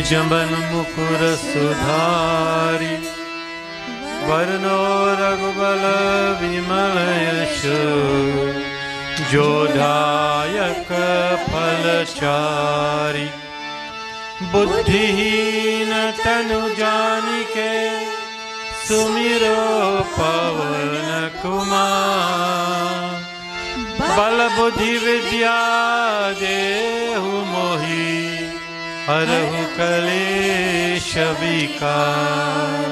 जबन मुकुर सुधारी वरनो रघुबल विमल यश जोधायक फलचारी बुद्धिहीन तनु जानिके सुमिरो पवन कुमार बल बुद्धि विद्या देहु मोहि हरहु कलेश विकार।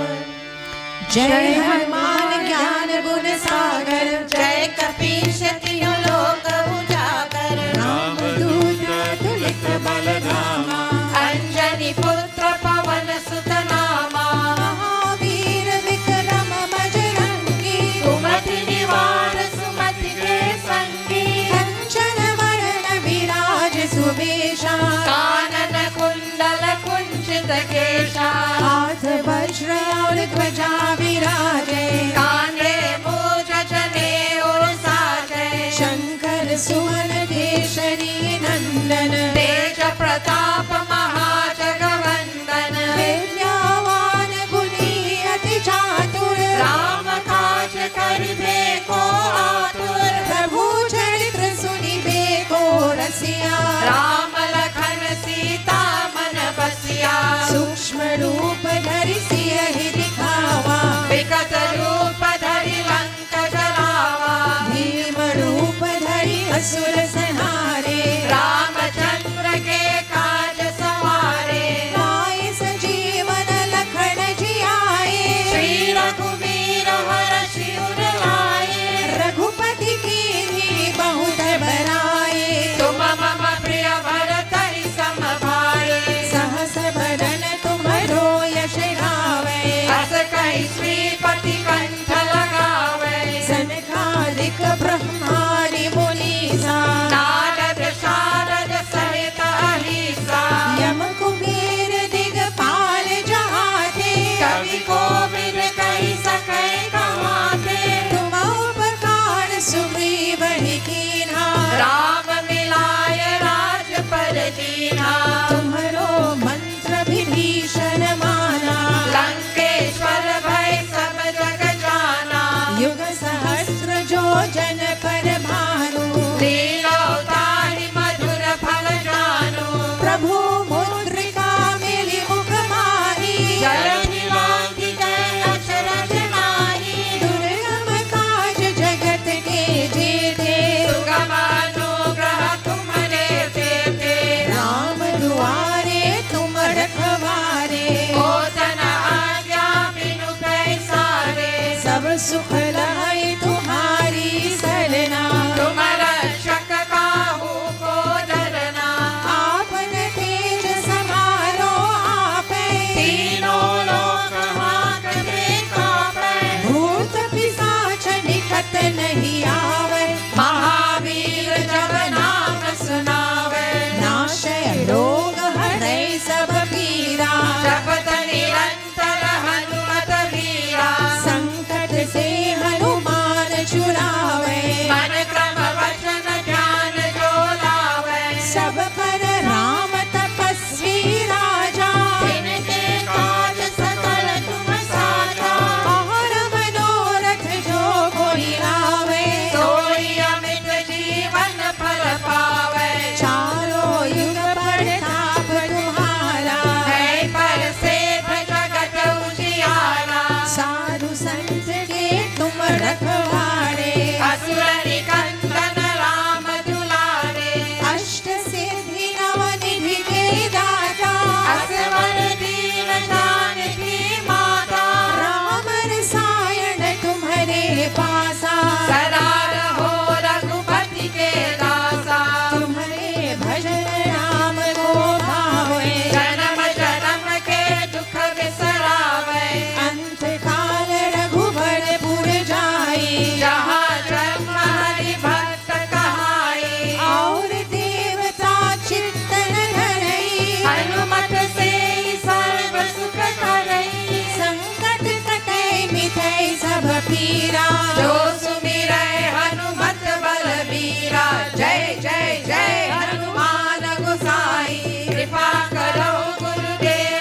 जय हनुमान ज्ञान गुण सागर जय कपीश तिहुँ लोक उजागर रामदूत अतुलित बल धामा अंजनी पुत्र पवन सुत नामा महावीर विक्रम बजरंगी सुमति निवार सुमति के संगी कंचन वरण विराज सुबेशा कानन कुंडल कुंचित केशा हाथ वज्र और ध्वजा विराजे कांधे मूज जनेऊ साजे शंकर सुवन केसरी नंदन तेज प्रताप महाजगवंदन विद्यावान गुणी अति चातुर राम काज करिबे को आतुर प्रभु चरित्र सुनिबे को रसिया राम लखन सीता मन बसिया सूक्ष्म रूप धरि सियहि दिखावा विकट रूप धरि लंक जलावा भीम रूप धरि असुर संहारे रामचंद्र के काज सवारे लाए संजीवन लखन जियाए श्री रघुवीर हरषि उर लाए रघुपति कीन्ही बहुत बड़ाए तुम मम प्रिय भरतहि सम भाई सहस बदन तुम्हरो यश गावे अस कहि श्रीपति कंठ लगावे सनकादिक ब्रह्मादि मुनीसा नारद शारद सहित अहिसा यम कुबेर दिगपाल जहाते कवि कोविद कहि सकै कहाते तुम उपकार सुग्रीवहि कीन्हा राम मिलाय राजपद दीन्हा तुम्हरो मंत्र विभीषण माना लंकेश्वर भय सब जग जाना युग सहस्र जो जन पर भानु लीलोतारि मधुर फल जानु प्रभु मुद्रिका मिलि मुख माहि जलधि लांघि गए अचरज नाहि दुर्गम काज जगत के जेते सुगम अनुग्रह तुम्हरे तेते राम दुआरे तुम रखवारे ओतन आज्ञा बिनु पैसारे सब सुख लहै तुम्हारी सरना तुम रक्षक काहू को डरना आपन तेज समारो आपै तीनों लोक हांकते कांपै भूत पिशाच निकट नहीं आवे महावीर जब नाम सुनावे नाशय रोग हरै सब पीरा जपत निरंतर हनुमत वीरा संकट से हनुमान छुड़ावे मन क्रम वचन ध्यान जो लावे सब पर राम तपस्वी राजा जिनके काज सकल तुम साजा और मनोरथ जो कोई लावे सोई अमित जीवन फल पावे चारों युग प्रताप तुम्हारा है परसिद्ध जगत उजियारा साधु संत के तुम रखवारे असुर निकंदन राम दुलारे अष्ट सिद्धि नव निधि के दाता असवर दीन जानकी माता राम रसायन तुम्हारे पासा सदा रहो रघुपति के दासा तुम्हारे भजन राम को भावे जन्म जन्म के दुख बिसरावे अंत काल रघुबर पुर जाई जहाँ जन्म हरि भक्त कहाई और देवता चित्तन धरई हनुमत से सर्व सुख करई संकट कटै मिटै सब पीरा जो सुमिरै हनुमत बलबीरा जय जय जय हनुमान गोसाई कृपा करो गुरुदेव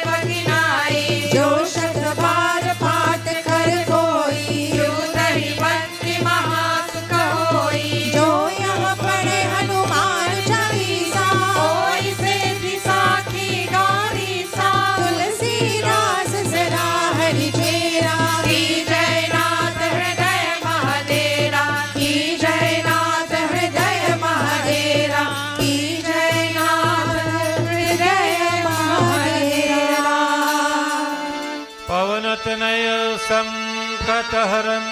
संकटहरन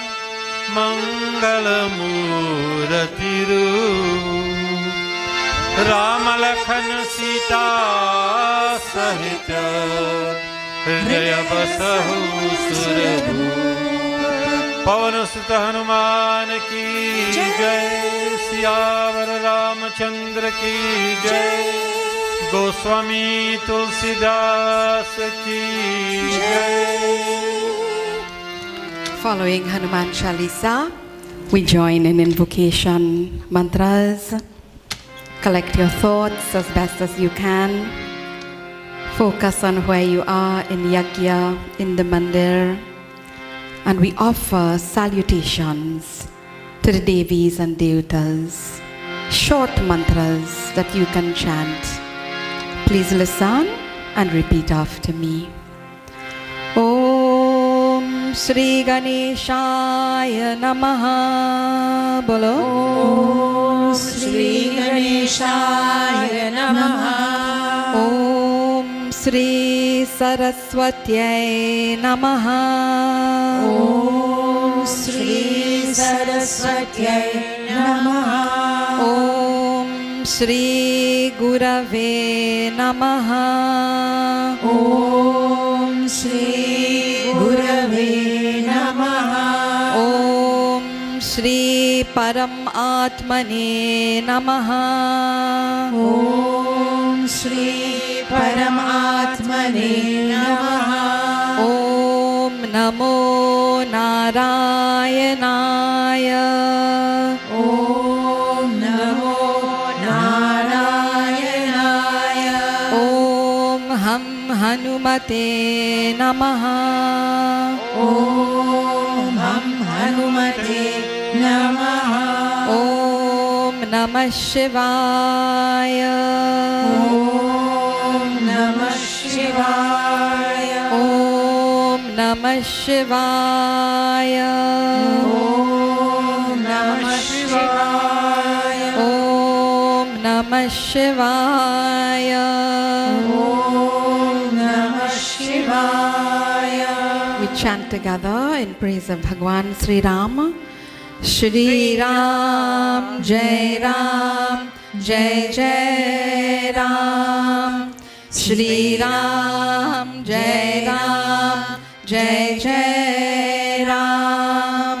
मंगलमूर्तिरू राम लखन सीता सहित हृदय बसहु सुरभूप। पवन सुत हनुमान की जय, सियावर रामचंद्र की जय, गोस्वामी तुलसीदास की जय। Following Hanuman Chalisa, we join in invocation mantras. Collect your thoughts as best as you can. Focus on where you are in yajna, in the mandir. And we offer salutations to the Devis and Devatas. Short mantras that you can chant. Please listen and repeat after me. Om Shri Ganeshaya Namaha. Bolo. Om Shri Ganeshaya Namaha. Om Shri Saraswatyai Namaha. Om Shri Saraswatyai Namaha. Om Shri Gurave Namaha. Om Shri Gurave Namaha. Om Shri Param Atmane Namaha. Om Shri Paramatmane Namaha. Om Namo Narayanaya. Om Namo Narayanaya. Om Ham Hanumate Namaha. Om Ham Hanumate Namaha. Om Namah Shivaya. Om Namah Shivaya. Om Namah Shivaya. Om Namah Shivaya. Om Namah Shivaya. Om Namah Shivaya. We chant together in praise of Bhagwan Sri Ram. Shri Ram, Jai Ram, Jai Jai Ram. Shri Ram, Jai Ram, Jai Jai Ram.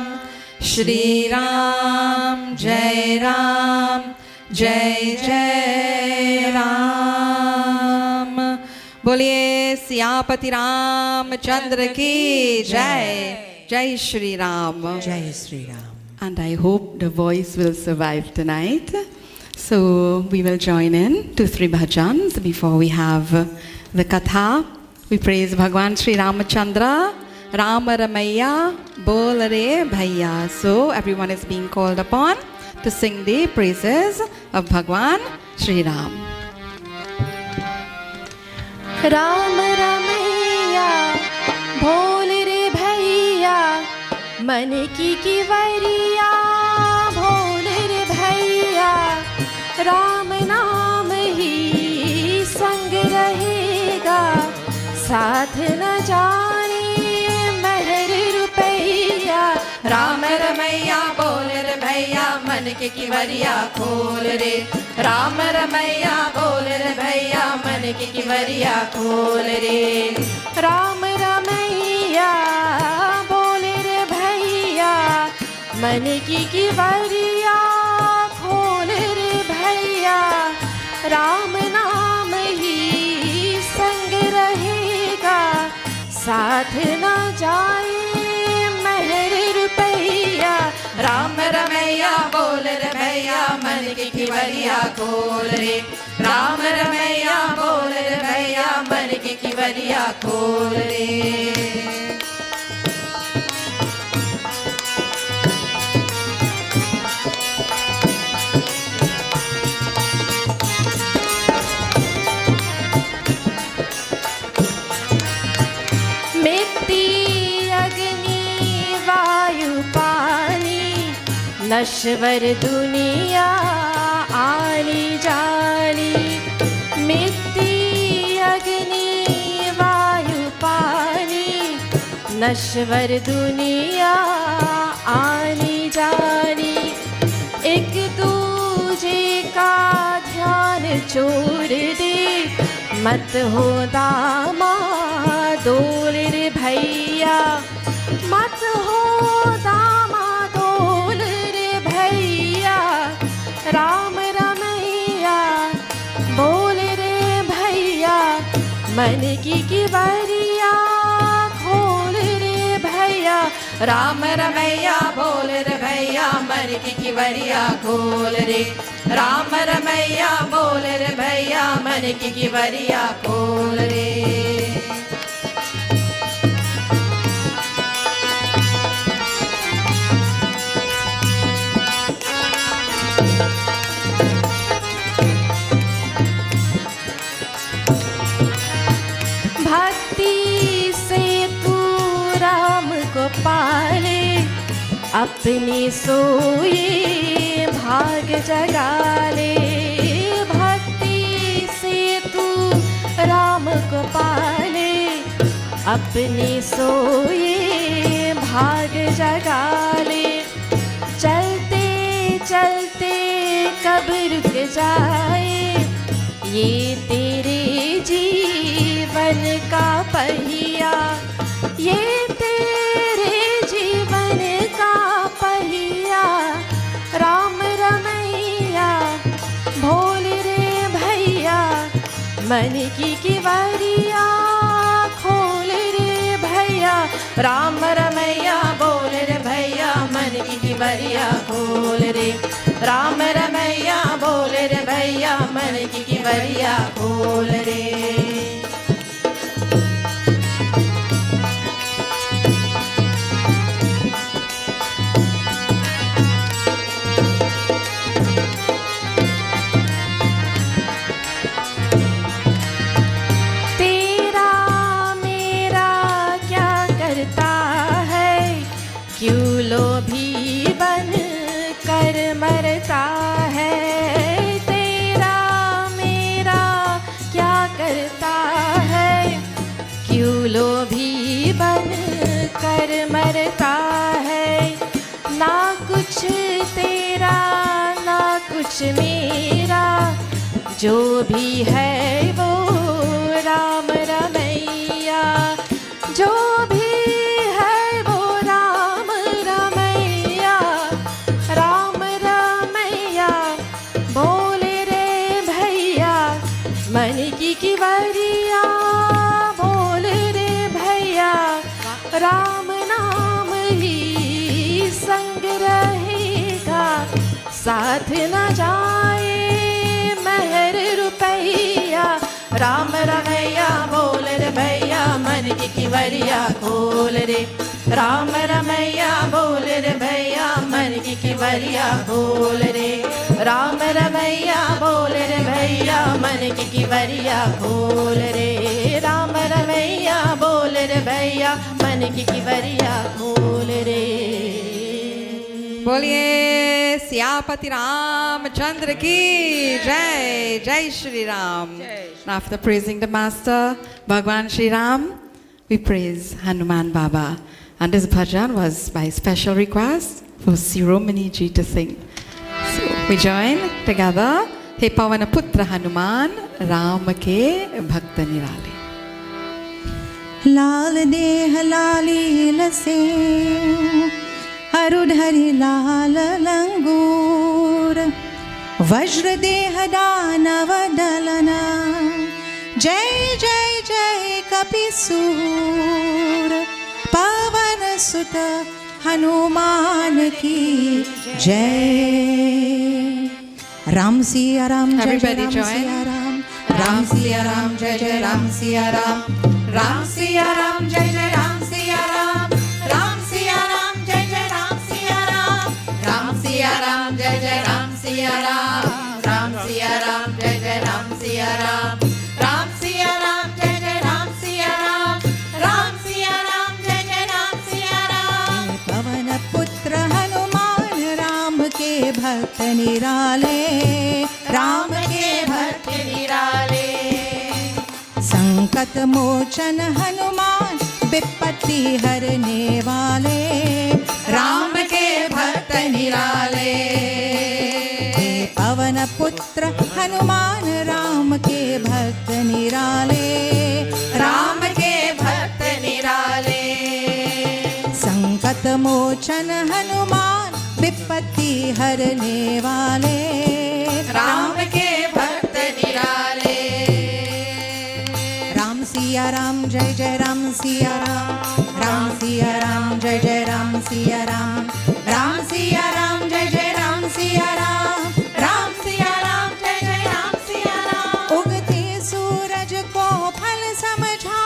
Shri Ram, Jai Ram, Jai Jai Ram. बोलिए सियापति रामचंद्र की जय. Jai Shri Ram. Jai Shri Ram. And I hope the voice will survive tonight. So we will join in 2-3 bhajans before we have the katha. We praise Bhagwan Sri Ramachandra, Rama Ramaya, Bol Re Bhaiya. So everyone is being called upon to sing the praises of Bhagwan Sri Ram. Ram Ramaiah भोल रे भैया मन की वरिया भोल रे भैया राम नाम ही संग रहेगा साथ न जाने महर रुपैया राम रमैया बोल रे भैया मन के किवरिया खोल रे. राम रमैया बोल रे भैया मन के किवरिया खोल रे. राम रमैया बोल रे भैया मन की वरिया खोल रे भैया राम नाम ही संग रहेगा साथ न जाए महर रुपैया राम रमैया बोल रे भैया मन के किवरिया खोल रे. राम रमैया बोल रे भैया मन के किवरिया खोल रे. मिट्टी अग्नि वायु पानी नश्वर दुनिया आनी जानी मिट्टी अग्नि वायु पानी नश्वर दुनिया आनी जानी, एक दूजे का ध्यान छोड़ दे, मत हो दामादोल रे भैया, मत हो दामादोल रे भैया, राम रमैया बोल रे भैया, मन की किवरिया खोल रे भैया, राम रमैया बोल रे भैया, मन की किवरिया खोल रे, राम रमैया बोल रे भैया, मन की किवरिया खोल रे। भक्ति से तू राम को पाले, अपनी सोए भाग जगा ले, भक्ति से तू राम को पाले, अपनी सोए भाग जगा ले, चलते चलते कब रुक जाए, ये तेरे जीवन का पहिया, ये तेरे जीवन का पहिया, राम रमैया भोल रे भैया, मन की किवरिया खोल रे भैया, राम रमैया बोल रे भैया, मन की किवरिया खोल रे, राम रमैया बोल रे भैया, मन की किवरिया खोल रे। तेरा मेरा क्या करता है, क्यों लोभी बन कर मरता है, तेरा मेरा क्या करता है, क्यों लोभी बन कर मरता है, ना कुछ तेरा ना कुछ मेरा, जो भी है वो राम रमैया, जो भी है वो राम रमैया, राम रमैया बोल रे भैया, मन की किवरिया बोल रे भैया, राम नाम ही संग रहेगा, साथ न जाए महर रुपैया, राम रमैया बोल रे भैया, मन की किवरिया खोल रे, राम रमैया बोल रे भैया, मन की किवरिया खोल रे, राम रमैया बोल रे भैया, मन की किवरिया खोल रे, राम रमैया बोल रे भैया, मन की किवरिया खोल रे। बोलिए सियापति रामचंद्र की जय। जय Shri Ram. After praising the Master, Bhagwan Shri Ram, we praise Hanuman Baba. And this bhajan was by special request for Siromani Ji to sing. So we join together. He Pavana Putra Hanuman, Ram ke Bhakta Nirale. लाल देह लालील से अरुधरि लाल लंगूर, वज्र देह दानव दलना, जय जय जय कपिसूर, पवन सुत हनुमान की जय। राम सिया राम जय जय राम सिया राम, राम सिया राम जय जय राम सिया राम, राम सिया राम जय जय राम सिया राम, राम सिया राम जय जय राम सिया राम, राम सिया राम जय जय राम सिया राम, राम सिया राम जय जय राम सिया राम, राम सिया राम जय जय राम सिया राम, राम सिया राम जय जय राम सिया राम। पवन पुत्र हनुमान राम के भक्त निराले, राम के भक्त निराले, संकट मोचन हनुमान विपत्ति हरने वाले राम के भक्त निराले। हे पवन पुत्र हनुमान राम के भक्त निराले, राम के भक्त निराले। संकट मोचन हनुमान विपत्ति हरने वाले राम के भक्त निराले। राम सिया राम जय जय राम सिया राम, राम सिया राम जय जय राम सिया राम, राम सिया राम जय जय राम सिया राम, राम सिया राम जय जय राम सिया राम। उगते सूरज को फल समझा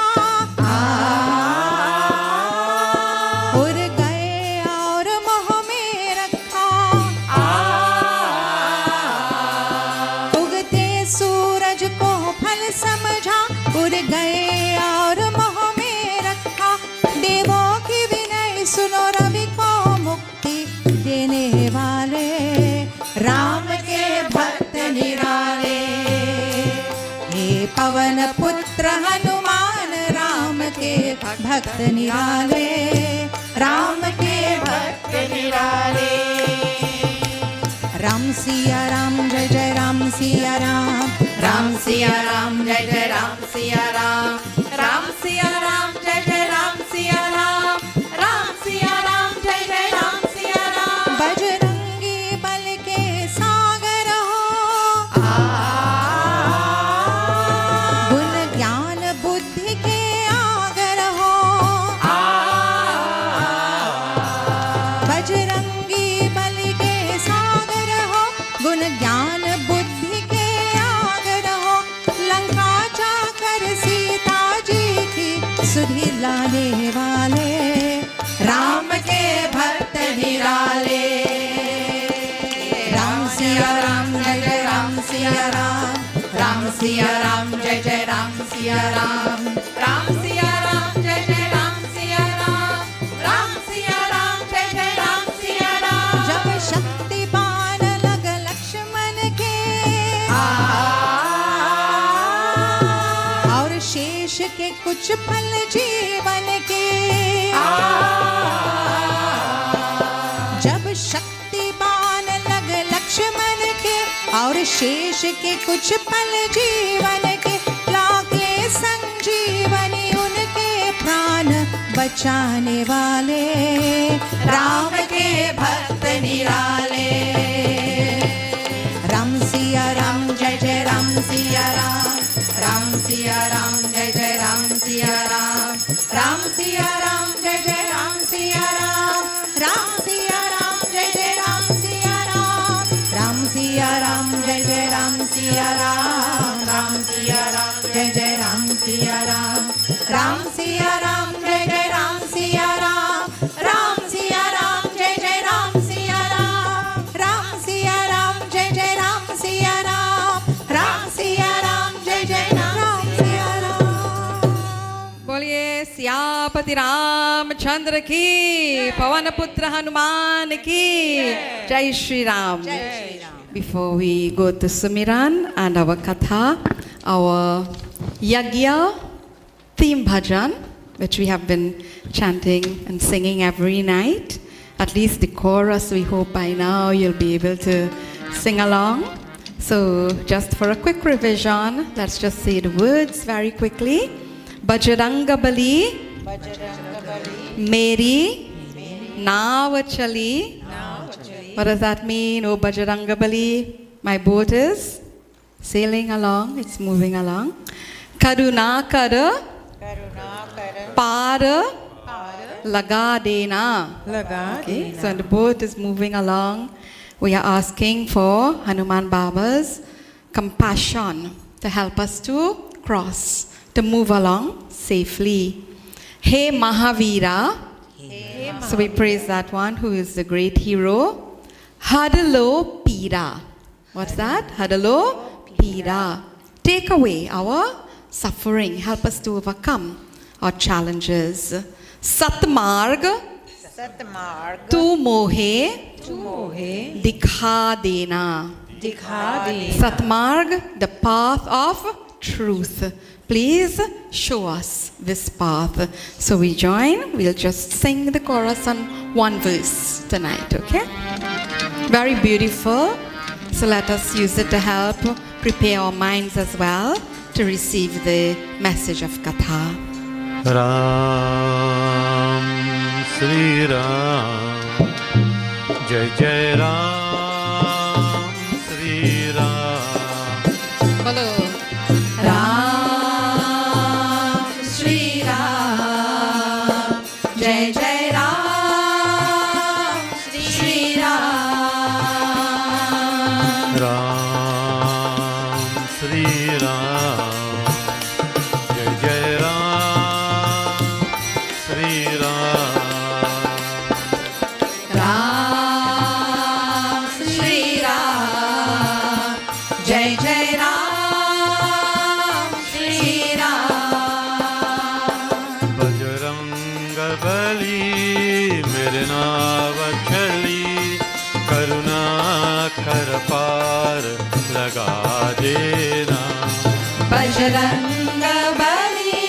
उड़ गए और मोह में रखा। उगते सूरज को फल समझा उड़ गए और मोह में रखा। देवों की विनय सुनो रवि को मुक्ति देने वाले राम के भक्त निराले। हे पवन पुत्र हनुमान राम के भक्त निराले, राम के भक्त निराले। राम सिया राम जय जय राम सिया राम, राम सिया राम जय जय राम सिया राम, राम सिया राम जय जय राम सिया राम, राम सिया राम जय जय राम सिया राम। बजरंगी बल के सागर हो गुण ज्ञान बुद्धि के आगर हो। बजरंगी बल के सागर हो गुण ज्ञान बुद्धि के आगर हो। लंका जाकर सीता जी की सुधि लाने वाले राम के भक्त निराले। राम सिया राम जय जय राम सिया राम, राम सिया राम जय जय राम सिया राम, राम सिया राम जय जय राम सिया राम, राम सिया राम जय जय राम सिया राम। जब शक्ति बाण लग लक्ष्मण के और शेष के कुछ फल जीवन के। जब शक्ति बाण लग लक्ष्मण के और शेष के कुछ पल जीवन के। लागे संजीवनी उनके प्राण बचाने वाले राम के भक्त निराले। राम सिया राम जय जय राम सिया राम, राम सिया राम जय जय राम सिया राम, राम सिया राम जय जय राम सिया राम, राम सिया राम जय जय राम सिया राम, राम सिया राम जय जय राम सिया राम, राम सिया राम जय जय राम सिया राम, राम सिया राम जय जय राम सिया राम, राम सिया राम जय जय राम सिया राम, राम सिया राम जय जय राम सिया राम, राम सिया राम जय जय राम सिया राम। बोलिए सियापति रामचंद्र की, पवन पुत्र हनुमान की जय Shri Ram. Before we go to Sumiran and our Katha, our Yagya theme bhajan, which we have been chanting and singing every night, at least the chorus, we hope by now you'll be able to sing along. So just for a quick revision, let's just say the words very quickly. Bajranga Bali, Meri, Naav Chali. What does that mean? Oh Bajranga Bali, my boat is sailing along, it's moving along. Karuna Kara, Para, Laga Dena. Okay, so the boat is moving along. We are asking for Hanuman Baba's compassion to help us to cross, to move along safely. Hey Mahavira. So we praise that one who is the great hero. Hadalo Pira. What's that? Hadalo Pira. Take away our suffering. Help us to overcome our challenges. Satmarg. Tu mohe. Dikha dena. Satmarg, the path of truth. please show us this path. So we join. We'll just sing the chorus on one verse tonight, okay? Very beautiful. So let us use it to help prepare our minds as well to receive the message of Katha. Ram, Sri Ram, Jai Jai Ram, Sri Ram. Hello. Ram, Shri Ram, Jai Jai Ram, Shri Ram. Ram, Sri Ram, Jai Jai Ram, Sri Ram. Ram, Shri Ram, Jai Jai Ram, Shri Ram. Bajrangbali मेरे नाव चली करुणा कर पार लगा देना बजरंग बली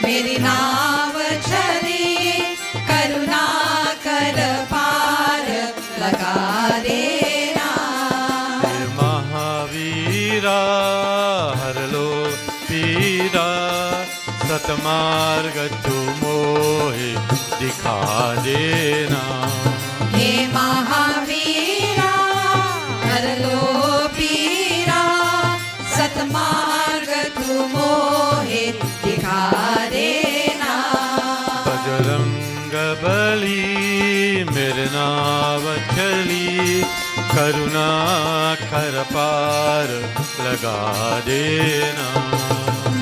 मेरी नाव चली करुणा कर पार लगा देना हे महावीरा हर लो पीरा सतमार्ग तू मोहे दिखा देना हे महावीरा हर लो पीरा सतमार्ग तू मोहे दिखा देना बजरंगबली मेरे नाव चली करुणा कर पार लगा देना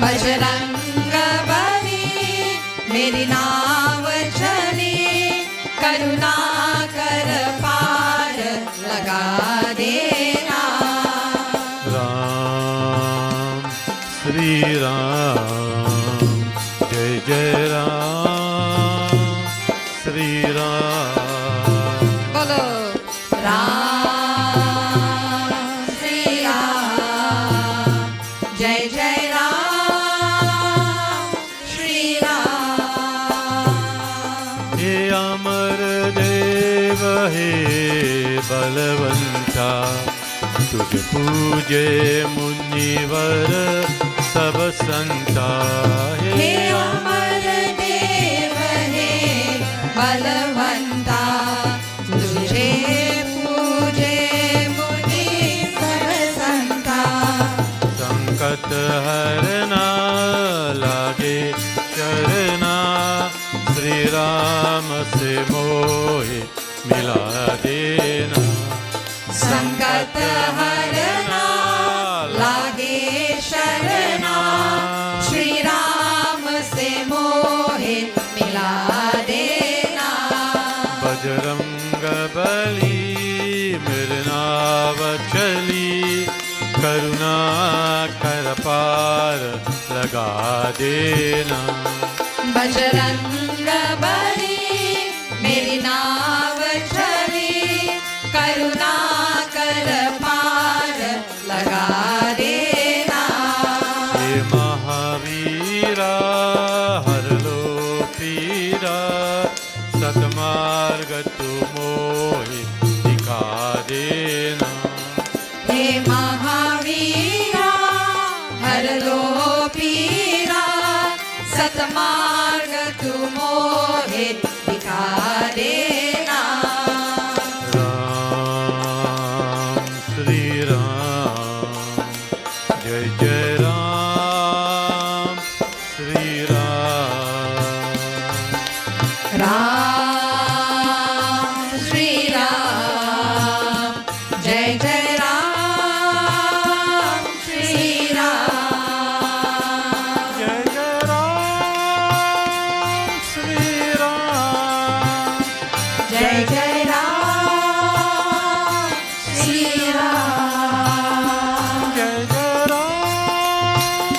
बजरंग बली मेरी नाव चली करुणा कर पार लगा देना राम श्री राम जय जय राम श्री राम Hello. राम श्री राम जय जय राम श्री राम हे अमर देव हे बलवंता तुझ पूजे मुनिवर सब संता हे अमर देव हे बलवंता तुझे पूजे मुनि सब संता संकट हरना लागे शरणा श्री राम से मोहे मिला देना संकट हरना लागे शरणा श्री राम से मोहे मिला देना बजरंगबली मेरे नाव चली करुणा कर पार लगा देना बजरंग बली मेरी नाव चली करुणा कर पार लगा देना हे महावीरा हर लो पीरा सतमार्ग तू मोहे दिखा देना हे महावीरा हर लो पीरा सतमार्ग तू मोहे दिखा देना राम श्री राम जय जय राम श्री राम राम श्री राम जय जय राम श्री राम जय जय राम श्री राम जय जय राम श्री राम जय जय राम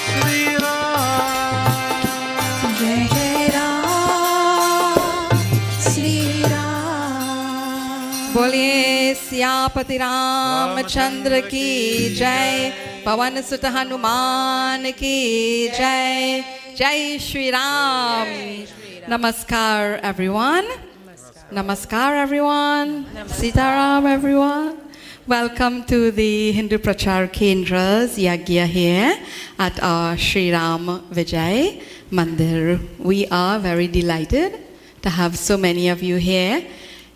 श्री राम जय जय राम श्री राम बोलिए सियापति रामचंद्र की जय, पवन सुत हनुमान की जय. Jai Shri Ram. Namaskar everyone. Namaskar everyone. Sitaram everyone. Welcome to the Hindu Prachaar Kendra's Yajna here at our Sri Ram Vijay Mandir. We are very delighted to have so many of you here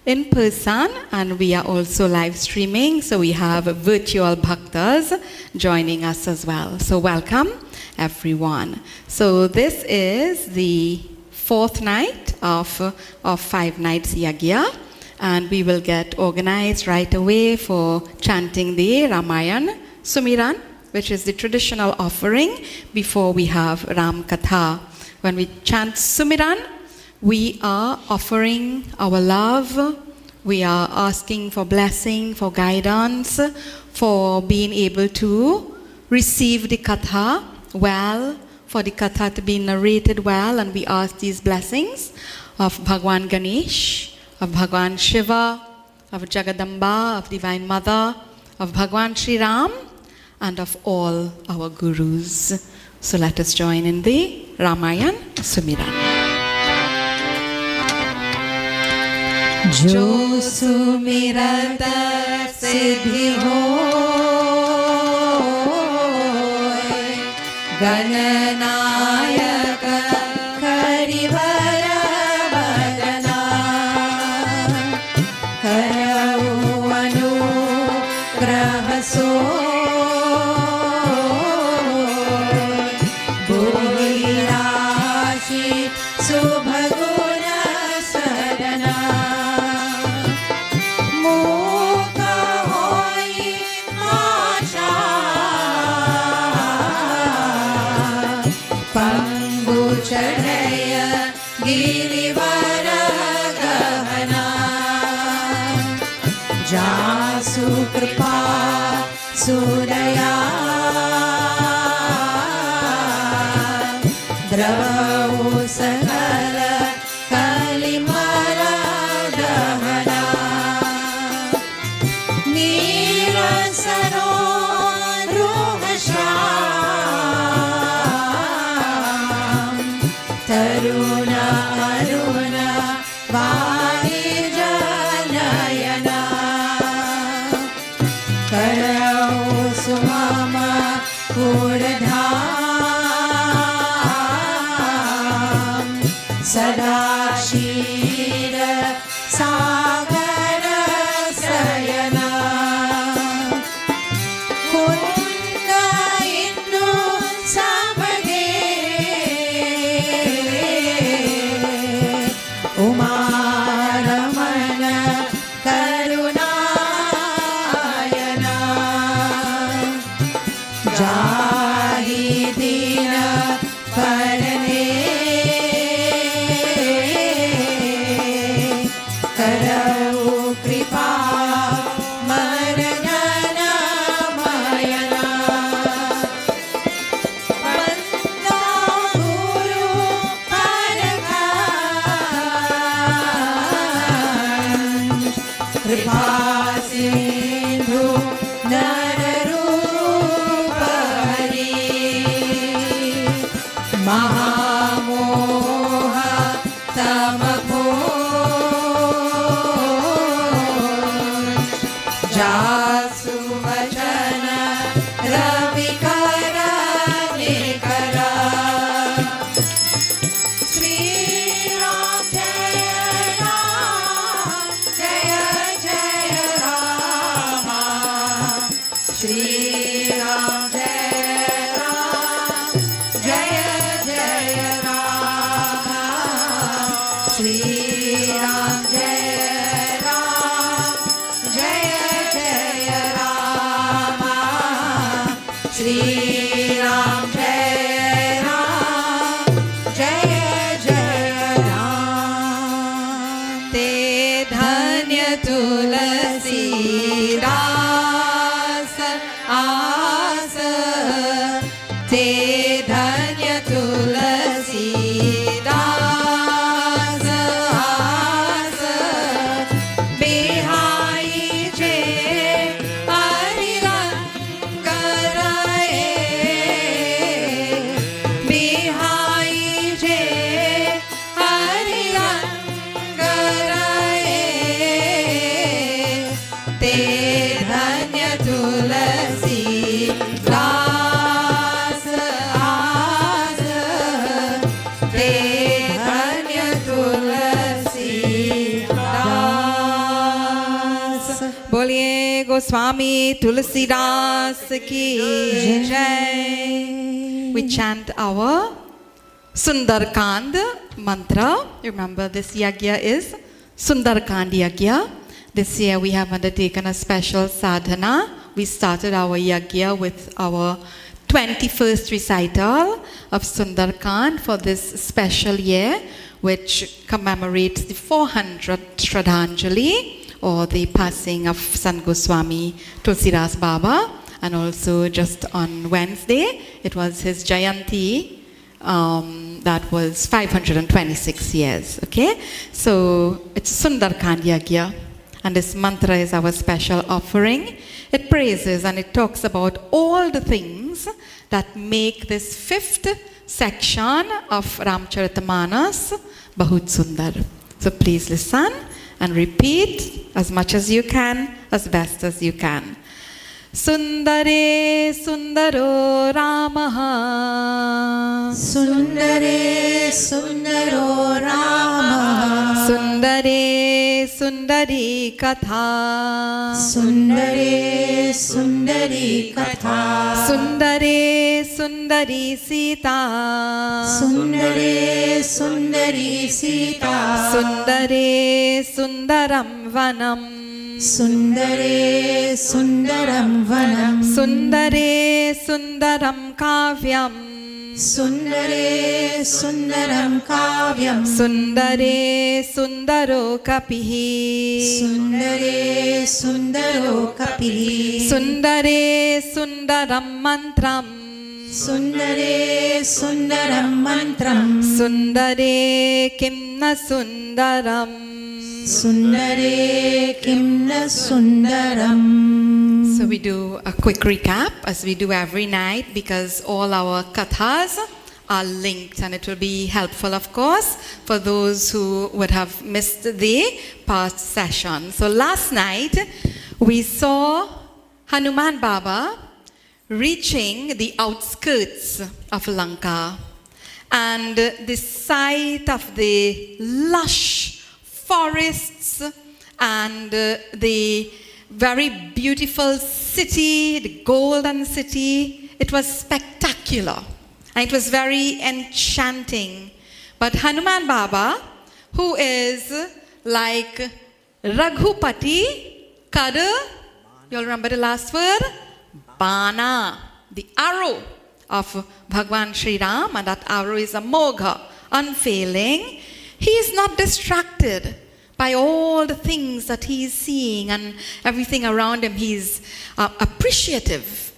in person, and we are also live streaming, so we have virtual bhaktas joining us as well. So welcome everyone. So this is the fourth night of 5 nights Yajna, and we will get organized right away for chanting the Ramayana Sumiran, which is the traditional offering before we have Ram Katha. When we chant Sumiran, we are offering our love, we are asking for blessing, for guidance, for being able to receive the Katha well, for the Katha to be narrated well, and we ask these blessings of Bhagwan Ganesh, of Bhagwan Shiva, of Jagadamba, of Divine Mother, of Bhagwan Sri Ram, and of all our gurus. So let us join in the Ramayana Sumiran. जो सुमिरत सिद्धि होय, गणनायक करिवर वदना, करऊ अनुग्रह सोय, बुद्धि राशि शुभगुण सदना, मूक होई आशा, पंगु चढ़य गिरिवर गहना, जासु कृपा सुदया, द्रवौ सकल कलिमल दहना, नीरसनो रोहश्याम, तरुण अरुण वाणिजनयना, करौ सुमम कुलधाम, सदा क्षीर सागर शयना, कुंद इंदु समगे, उमारमण करुणायना, जाहि दीन परने, करऊ कृपा मरगन मयना, बंदा गुरु परखंड, कृपा सिंधु नर रूप हरि, महामोह तम घोष, जासु वचन रवि कर निकरा, श्री राम जय राम, जय जय राम, श्री राम जय राम, जय जय राम, श्री राम जय राम, जय जय राम, श्री राम जय राम, जय जय राम। ते धन्य तुलसी दास आस, ते धन्य तुलसी दास आस, बिहाई जे हरि रंग राय बोलिए गोस्वामी तुलसीदास की जय. We chant our Sundarkand mantra. Remember, this yajna is Sundarkand Yajna. This year we have undertaken a special sadhana. We started our yajna with our 21st recital of Sundarkand for this special year, which commemorates the 400th Shraddhanjali, or the passing of Sant Goswami Tulsidas Baba. And also just on Wednesday, it was his Jayanti. That was 526 years, okay? So it's Sundarkand Yajna, and this mantra is our special offering. It praises and it talks about all the things that make this 5th section of Ramcharitamanas Bahut Sundar. So please listen and repeat as much as you can, as best as you can. Sundare Sundaro Ramaha, Sundare Sundaro Rama, Sundare Sundari Katha, Sundare Sundari Katha, Sundare Sundari Sita, Sundare Sundari Sita, Sundare Sundaram Vanam, Sundare Sundaram Vanam, Sundare Sundaram Kavyam, Sundare Sundaram Kavyam, Sundare Sundaro Kapihi, Sundare Sundaro Kapihi, Sundare Sundaram Mantram, Sundare Sundaram Mantram, Sundare Kimna Sundaram. Sundare Kimna Sundaram. So we do a quick recap as we do every night, because all our kathas are linked, and it will be helpful, of course, for those who would have missed the past session. So last night we saw Hanuman Baba reaching the outskirts of Lanka, and the sight of the lush forests and the very beautiful city, the golden city, it was spectacular and it was very enchanting. But Hanuman Baba, who is like Raghupati Kada, you'll remember the last word? Bana, the arrow of Bhagwan Sri Ram, and that arrow is a mogha, unfailing. He is not distracted by all the things that he is seeing and everything around him. He's appreciative.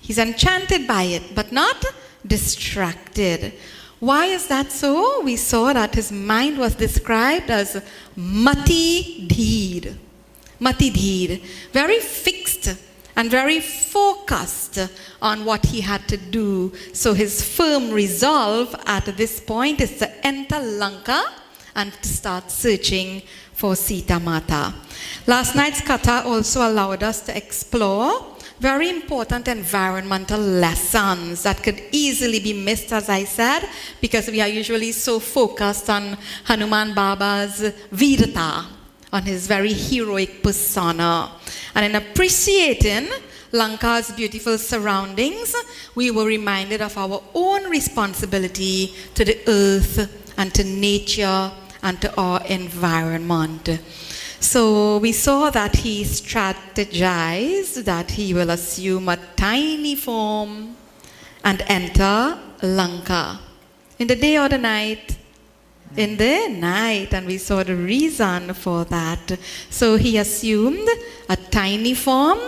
He's enchanted by it, but not distracted. Why is that so? We saw that his mind was described as mati dheer. Mati dheer. Very fixed and very focused on what he had to do. So his firm resolve at this point is to enter Lanka and to start searching for Sita Mata. Last night's katha also allowed us to explore very important environmental lessons that could easily be missed, as I said, because we are usually so focused on Hanuman Baba's virata, on his very heroic persona. And in appreciating Lanka's beautiful surroundings, we were reminded of our own responsibility to the earth and to nature and to our environment. So we saw that he strategized that he will assume a tiny form and enter Lanka. In the day or the night? In the night, and we saw the reason for that. So he assumed a tiny form,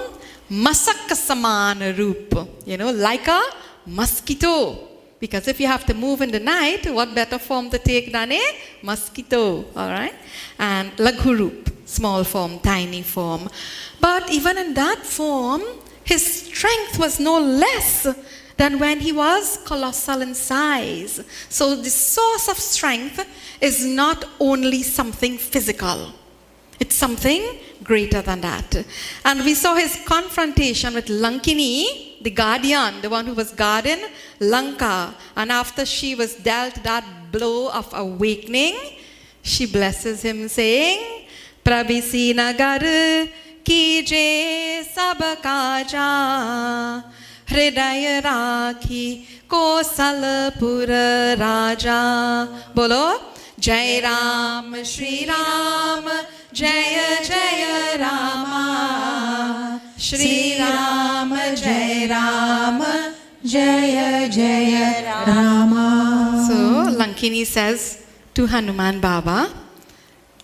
masaka saman roop, like a mosquito. Because if you have to move in the night, what better form to take than a mosquito, all right? And laghu roop, small form, tiny form. But even in that form, his strength was no less than when he was colossal in size. So the source of strength is not only something physical. It's something greater than that. And we saw his confrontation with Lankini, the guardian, the one who was guarding Lanka. And after she was dealt that blow of awakening, she blesses him saying, Prabhisi nagar कीजे सब काजा हृदय राखी कोसलपुर राजा बोलो जय राम श्री राम जय जय रामा श्री राम जय राम जय जय Rama. So Lankini says to Hanuman Baba,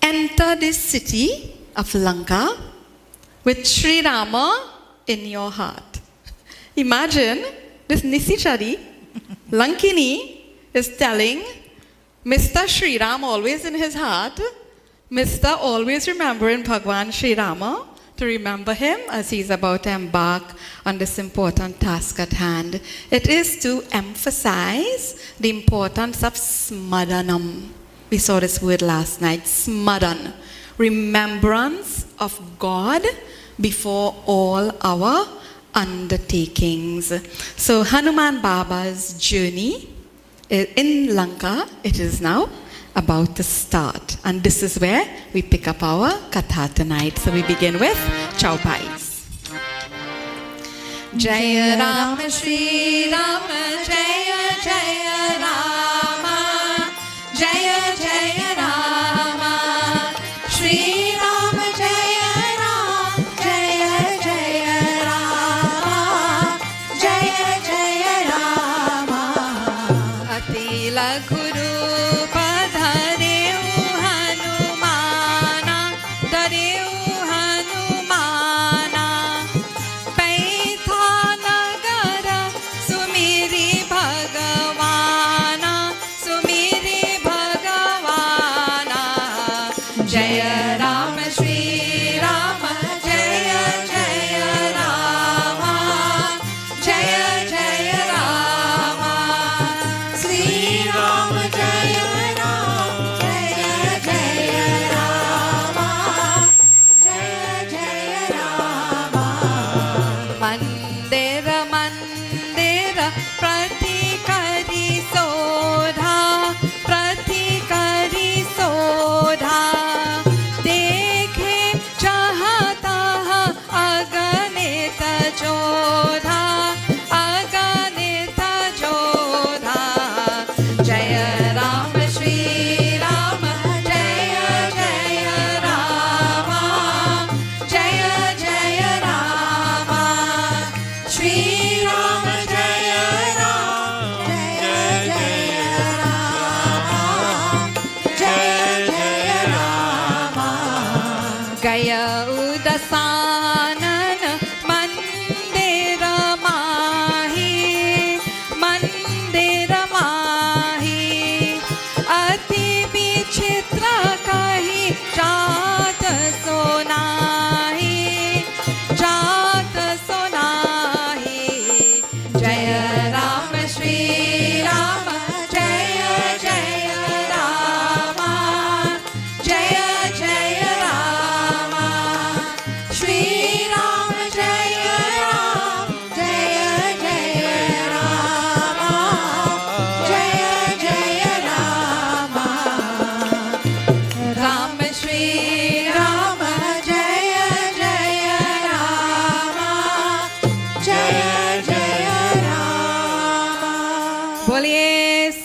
enter this city of Lanka with Sri Rama in your heart. Imagine this Nisichari, Lankini is telling Mr. Sri Ram always in his heart, Mr. always remembering Bhagwan Sri Rama, to remember him as he's about to embark on this important task at hand. It is to emphasize the importance of smaranam. We saw this word last night, smaran, remembrance of God before all our undertakings. So Hanuman Baba's journey in Lanka, it is now about to start. And this is where we pick up our katha tonight. So we begin with Chaupais. Jaya Ram Shri Ram Jaya Jaya Rama Jaya Jaya Rama Shri Ram Jaya Ram Jaya Jaya Rama Jaya Jaya Rama Ati Laghu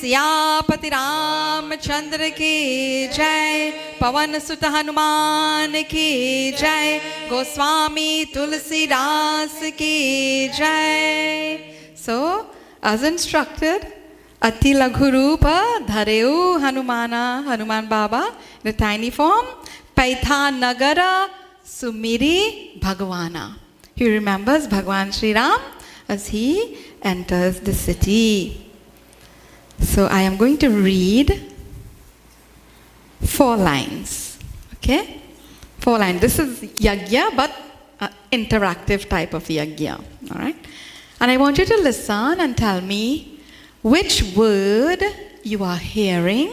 Siyapati Ramchandra की जय, पवन सुत हनुमान की जय, गोस्वामी तुलसीदास की जय. So, as instructed, Ati Laghu Rupa Dhareu Hanumana, Hanuman Baba, in a tiny form, Paitha Nagara Sumiri Bhagwana. He remembers Bhagwan Sri Ram as he enters the city. So I am going to read 4 lines. Okay? 4 lines. This is yagya, but interactive type of yagya. All right? And I want you to listen and tell me which word you are hearing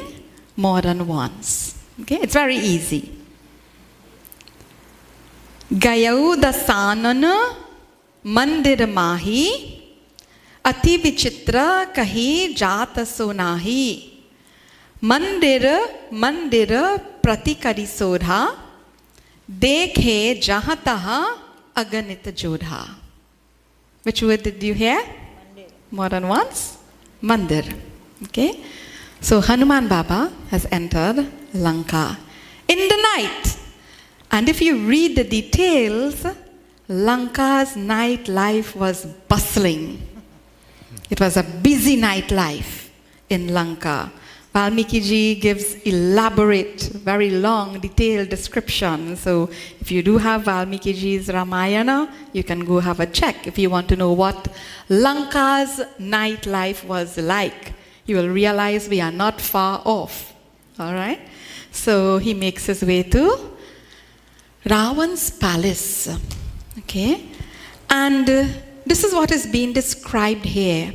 more than once. Okay? It's very easy. Gayau dasanana mandir mahi अति विचित्र कही जात सोनाही, मंदिर मंदिर प्रति करी सोधा, Dekhe jahan tahan aganita jodha. Which word did you hear? More than once? Mandir. Okay? So Hanuman Baba has entered Lanka in the night. And if you read the details, Lanka's night life was bustling. It was a busy night life in Lanka. Valmiki ji gives elaborate, very long, detailed description. So if you do have Valmiki ji's Ramayana, you can go have a check if you want to know what Lanka's night life was like. You will realize we are not far off. All right? So he makes his way to Ravan's palace. Okay? And this is what is being described here.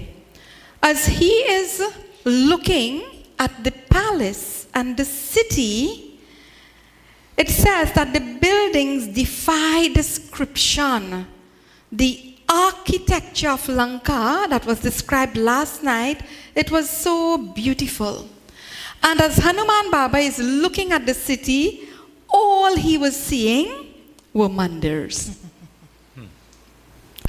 As he is looking at the palace and the city, it says that the buildings defy description. The architecture of Lanka that was described last night, it was so beautiful. And as Hanuman Baba is looking at the city, all he was seeing were mandirs.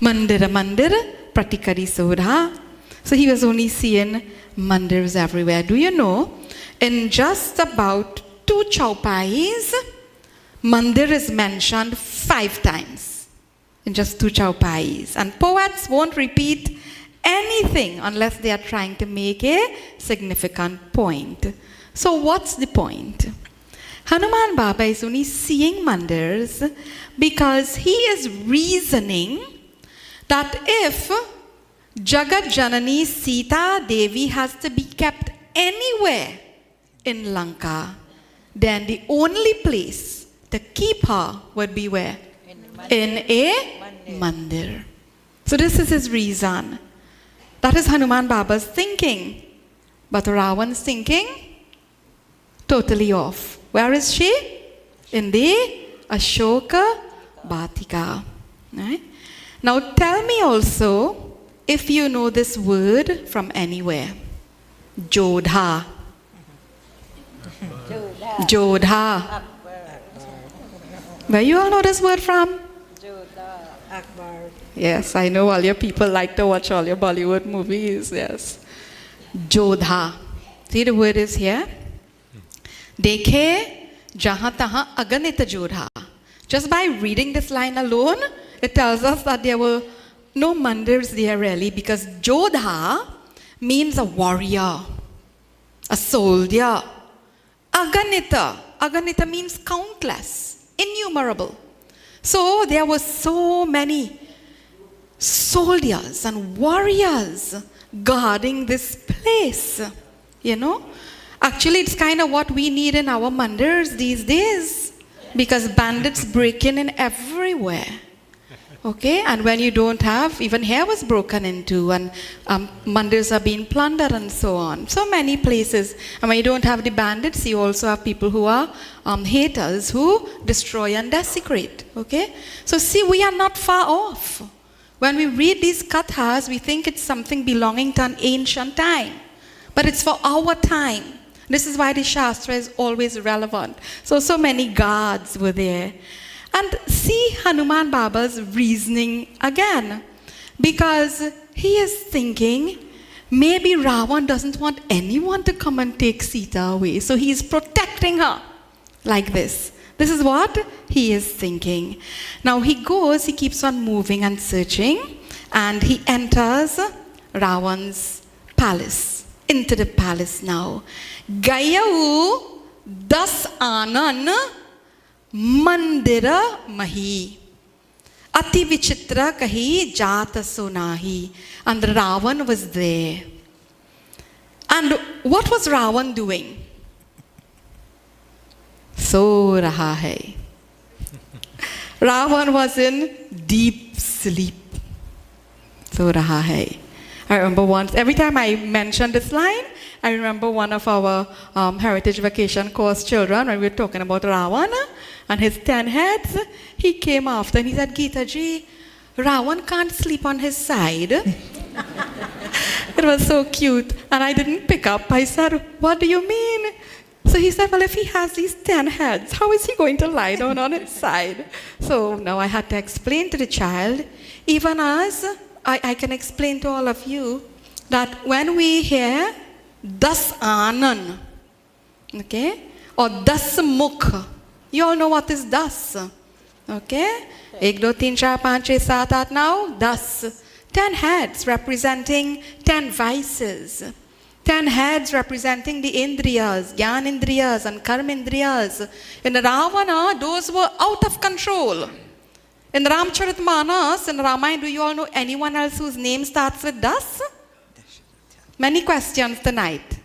Mandira mandira, pratikari sodha. So he was only seeing mandirs everywhere. Do you know, in just about 2 chaupais, mandir is mentioned 5 times. In just 2 chaupais. And poets won't repeat anything unless they are trying to make a significant point. So what's the point? Hanuman Baba is only seeing mandirs because he is reasoning that if Jagat Janani Sita Devi has to be kept anywhere in Lanka, then the only place to keep her would be where? In a mandir. So this is his reason. That is Hanuman Baba's thinking. But Ravan's thinking, totally off. Where is she? In the Ashoka Batika. Right? Now tell me also, if you know this word from anywhere. Jodha. Jodha. Where you all know this word from? Jodha. Akbar. Yes, I know all your people like to watch all your Bollywood movies. Yes. Jodha. See, the word is here. Dekhe jahan tahan aganita jodha. Just by reading this line alone, it tells us that there were no mandirs there really, because Jodha means a warrior, a soldier. Aganita. Aganita means countless, innumerable. So there were so many soldiers and warriors guarding this place. You know? Actually, it's kind of what we need in our mandirs these days, because bandits break in everywhere. Okay, and when you don't have, even hair was broken into, and mandirs are being plundered and so on. So many places. And when you don't have the bandits, you also have people who are haters who destroy and desecrate. Okay, so see, we are not far off. When we read these kathas, we think it's something belonging to an ancient time, but it's for our time. This is why the Shastra is always relevant. So many guards were there. And see Hanuman Baba's reasoning again. Because he is thinking, maybe Ravan doesn't want anyone to come and take Sita away. So he is protecting her like this. This is what he is thinking. Now he goes, he keeps on moving and searching. And he enters Ravan's palace. Into the palace now. Gayau das anan Mandira mahi. Ati vichitra kahi jata sonahi. And Ravan was there. And what was Ravan doing? So raha hai. Ravan was in deep sleep. So raha hai. I remember once, every time I mention this line, I remember one of our Heritage Vacation course children, when we were talking about Ravana and his 10 heads, he came after and he said, Geeta ji, Ravan can't sleep on his side. It was so cute. And I didn't pick up. I said, what do you mean? So So he said, well, if he has these 10 heads, how is he going to lie down on its side? So now I had to explain to the child, even as I can explain to all of you, that when we hear das anan, okay, or das mukh, you all know what is das, okay? 1, 2, 3, 4, 5, 6, 7, 8, now, das. 10 heads representing 10 vices. 10 heads representing the indriyas, gyanindriyas and karmindriyas. In Ravana, those were out of control. In Ramcharitmanas, in Ramayana, do you all know anyone else whose name starts with Das? Many questions tonight.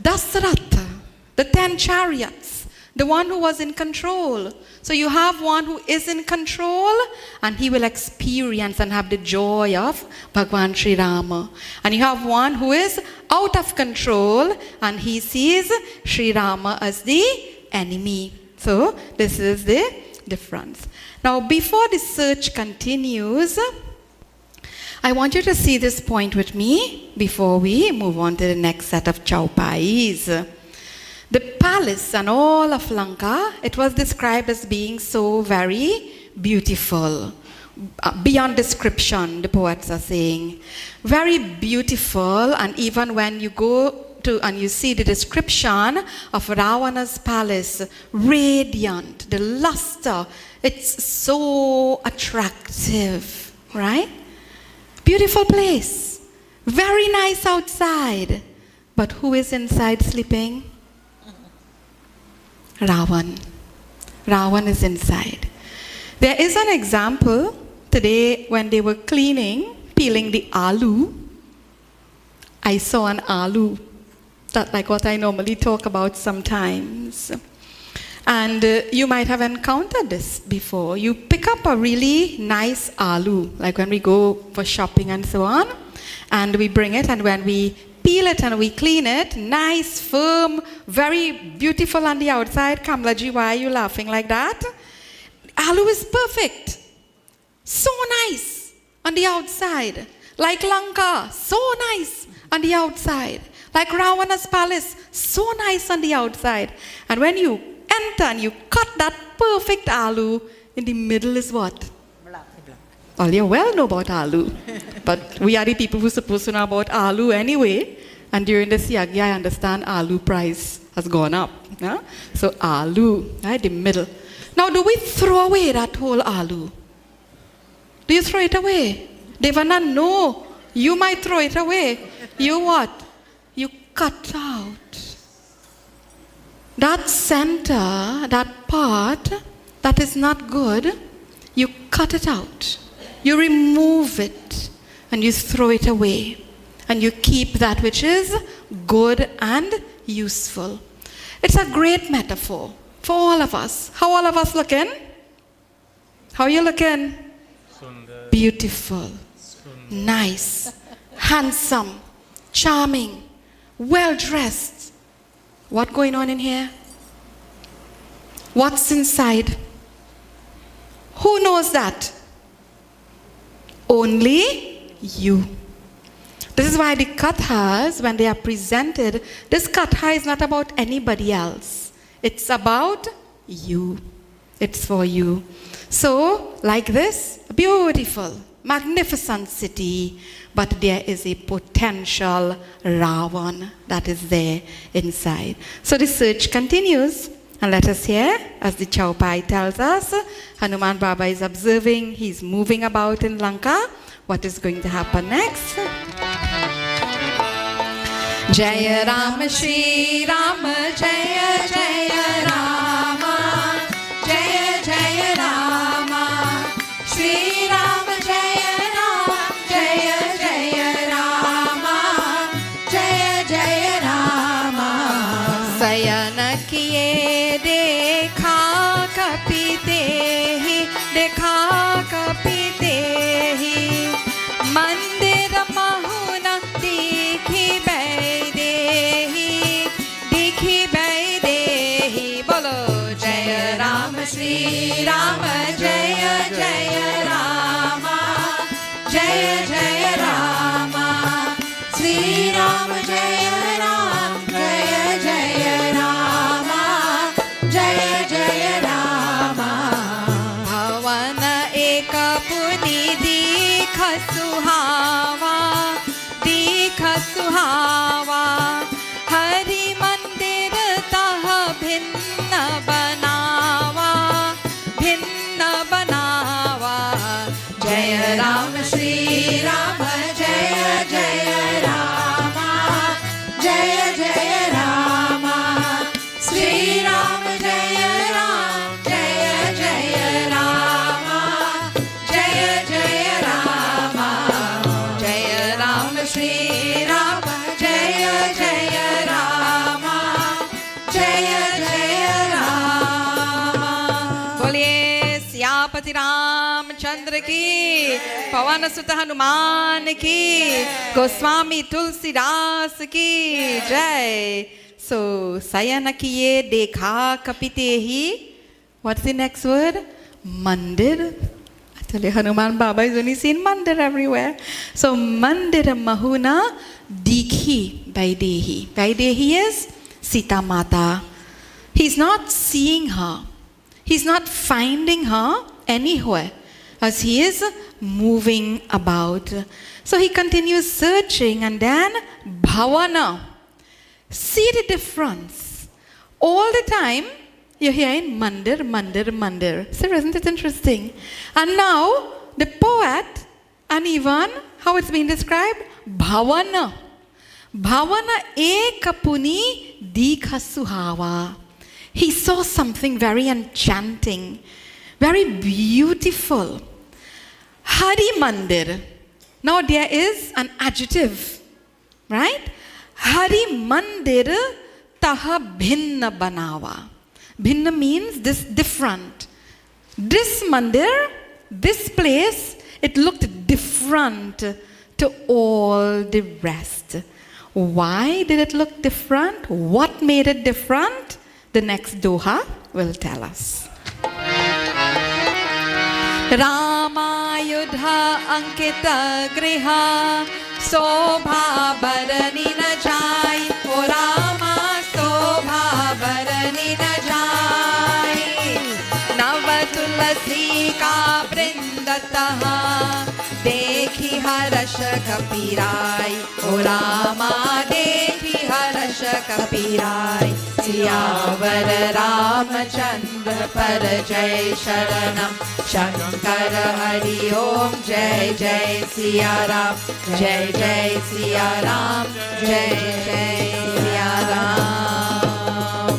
Dasaratha, the 10 chariots, the one who was in control. So you have one who is in control, and he will experience and have the joy of Bhagwan Sri Rama. And you have one who is out of control, and he sees Sri Rama as the enemy. So this is the difference. Now before the search continues, I want you to see this point with me before we move on to the next set of chaupais. The palace and all of Lanka, it was described as being so very beautiful. Beyond description, the poets are saying. Very beautiful, and even when you go to and you see the description of Ravana's palace, radiant, the luster, it's so attractive, right? Beautiful place. Very nice outside. But who is inside sleeping? Ravan. Ravan is inside. There is an example today when they were peeling the aloo. I saw an aloo, that's like what I normally talk about sometimes. And you might have encountered this before. You pick up a really nice aloo, like when we go for shopping and so on, and we bring it, and when we peel it and we clean it, nice, firm, very beautiful on the outside. Kamlaji, why are you laughing like that? Aloo is perfect. So nice on the outside. Like Lanka, so nice on the outside. Like Ravana's palace, so nice on the outside. And when you enter and you cut that perfect aloo, in the middle is what? All you well know about aloo. But we are the people who are supposed to know about aloo anyway. And during the Siyagi, I understand aloo price has gone up. Yeah? So aloo, right, the middle. Now, do we throw away that whole aloo? Do you throw it away? Devana, no. You might throw it away. You what? You cut out. That center, that part, that is not good, you cut it out. You remove it and you throw it away. And you keep that which is good and useful. It's a great metaphor for all of us. How all of us looking? How are you looking? Sundar. Beautiful, Sundar. nice, handsome, charming, well-dressed. What going on in here? What's inside? Who knows that? Only you. This is why the kathas, when they are presented, this katha is not about anybody else. It's about you. It's for you. So, like this, beautiful, magnificent city, but there is a potential Ravan that is there inside. So the search continues, and let us hear, as the Chaupai tells us, Hanuman Baba is observing, he's moving about in Lanka. What is going to happen next? Jaya Ram Shri Ram Jaya Jaya Rama Jaya Jaya Rama Shri Ram Jaya Ram Jaya Jaya Rama Jaya Jaya Rama Sayana kiye dekha kapite hi dekha kapite hi mandir mahuna dekhi Shri Rama Jaya Jaya Rama Jaya Jaya Rama Shri Rama Jaya Ram Jaya Jaya Rama सुहावा हरि मंदिर तह भिन्न बनावा जय राम श्री राम जय जय राम जय जय राम श्री राम जय राम जय जय राम जय जय राम जय राम श्री राम जय जय राम जय जय राम बोलिए सियापति रामचंद्र की पवन सुत हनुमान की गोस्वामी तुलसीदास की जय So, Sayana kiye dekha kapitehi. What's the next word? Mandir. I tell you, Hanuman Baba is only seen mandir everywhere. So, Mandira Mahuna Dikhi Vaidehi. Vaidehi is Sita Mata. He's not seeing her. He's not finding her anywhere as he is moving about. So, he continues searching and then Bhavana. See the difference. All the time, you're hearing mandir, mandir, mandir. So isn't it interesting? And now, the poet, and even how it's been described, bhavana. Bhavana ekapuni dikha suhava. He saw something very enchanting, very beautiful. Hari mandir. Now there is an adjective, right? Hari mandir taha bhinna banawa. Bhinna means this different. This mandir, this place, it looked different to all the rest. Why did it look different? What made it different? The next doha will tell us. Rama yudha ankita griha Sobha barani na jai, O Rama Sobha barani na jai. Nava tulasi ka brindataha, dekhi harash kapirai, O Rama dekhi harash kapirai. Siyavar Ramachandra par jai sharanam, Shankar Hari Om Jai Jai Siya Ram, Jai Jai Siya Ram, Jai Jai Siya Ram.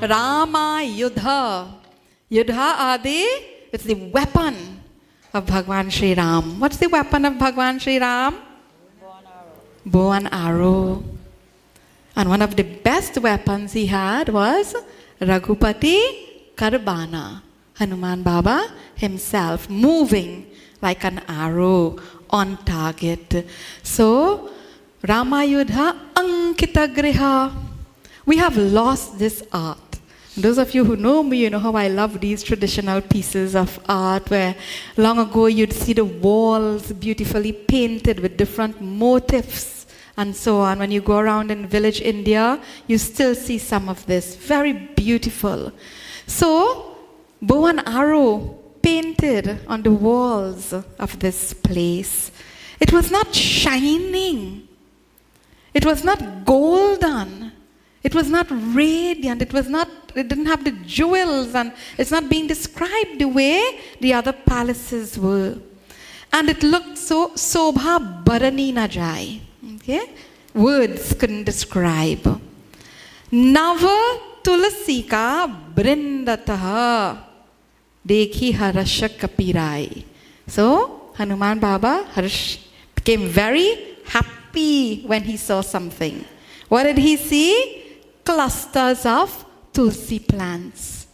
Rama Yudha. Yudha Adi, it's the weapon of Bhagwan Sri Ram. What's the weapon of Bhagwan Sri Ram? Bow and arrow. And one of the best weapons he had was Raghupati Karbana. Hanuman Baba himself moving like an arrow on target. So, Ramayudha Ankita Griha. We have lost this art. Those of you who know me, you know how I love these traditional pieces of art where long ago you'd see the walls beautifully painted with different motifs and so on. When you go around in village India, you still see some of this. Very beautiful. So, bow and arrow painted on the walls of this place. It was not shining. It was not golden. It was not radiant. It didn't have the jewels, and it's not being described the way the other palaces were. And it looked so sobha barani na jai. Okay? Words couldn't describe. Nava tulasika brindataha dekhi harasha kapirai. So, Hanuman Baba became very happy when he saw something. What did he see? Clusters of tulsi plants.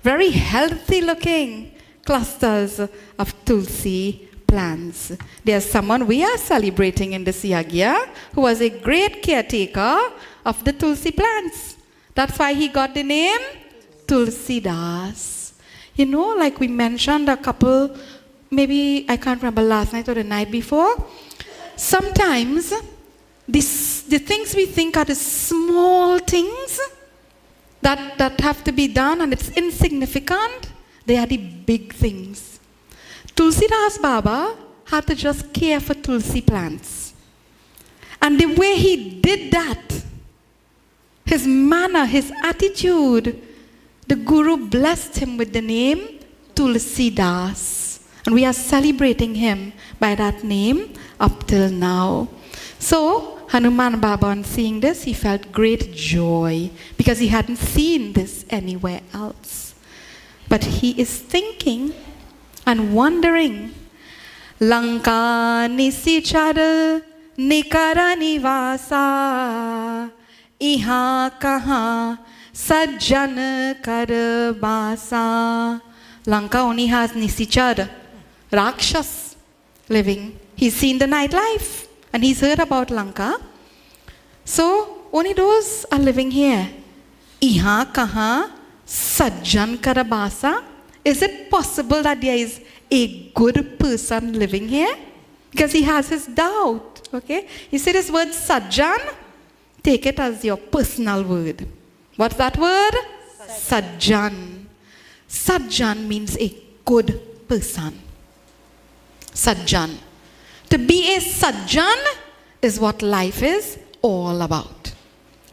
Very healthy looking clusters of tulsi plants. There's someone we are celebrating in this yagya who was a great caretaker of the tulsi plants. That's why he got the name Tulsidas. You know, like we mentioned a couple, maybe I can't remember last night or the night before. Sometimes the things we think are the small things that have to be done and it's insignificant, they are the big things. Tulsidas Baba had to just care for tulsi plants. And the way he did that, his manner, his attitude, the Guru blessed him with the name Tulsidas. And we are celebrating him by that name up till now. So, Hanuman Baba, on seeing this, he felt great joy because he hadn't seen this anywhere else. But he is thinking and wondering, Lanka nisichar nikara nivasa, iha kaha sajjan kar basa. Lanka only has Nisichar, Rakshas, living. He's seen the nightlife and he's heard about Lanka. So, only those are living here. Iha kaha sajjan karabasa. Is it possible that there is a good person living here? Because he has his doubt. Okay? You see this word sajjan? Take it as your personal word. What's that word? Sajjan. Sajjan means a good person. Sajjan. To be a sajjan is what life is all about.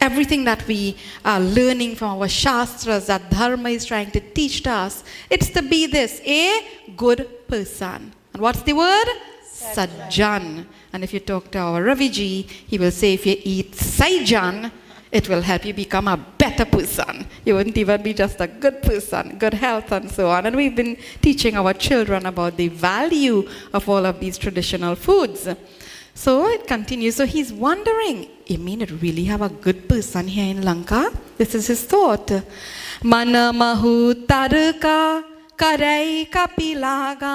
Everything that we are learning from our shastras, that dharma is trying to teach to us, it's to be this, a good person. And what's the word? Sajjan. And if you talk to our Raviji, he will say if you eat Saijan, it will help you become a better person. You wouldn't even be just a good person, good health and so on. And we've been teaching our children about the value of all of these traditional foods. So it continues. So he's wondering, you mean it really have a good person here in Lanka? This is his thought. Mana mahu tarka karai kapilaga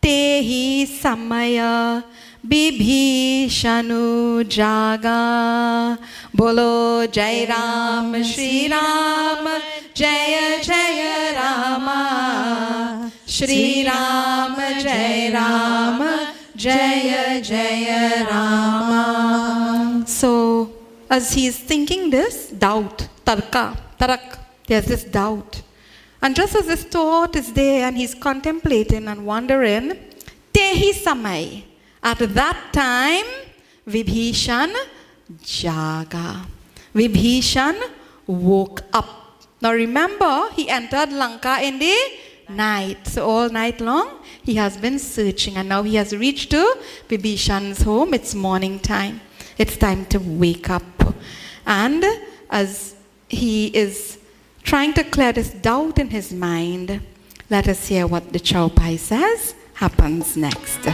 tehi samaya Vibhishanu jaga. Bolo Jai Ram Shri Ram Jaya Jaya Rama. Shri Ram Jai Ram Jaya Jaya Rama. So as he is thinking this, doubt, tarak, there's this doubt. And just as this thought is there and he's contemplating and wondering, tehi samay, at that time, Vibhishan jaga. Vibhishan woke up. Now remember, he entered Lanka in the night. So all night long, he has been searching. And now he has reached to Vibhishan's home. It's morning time. It's time to wake up. And as he is trying to clear this doubt in his mind, let us hear what the Chaupai says happens next.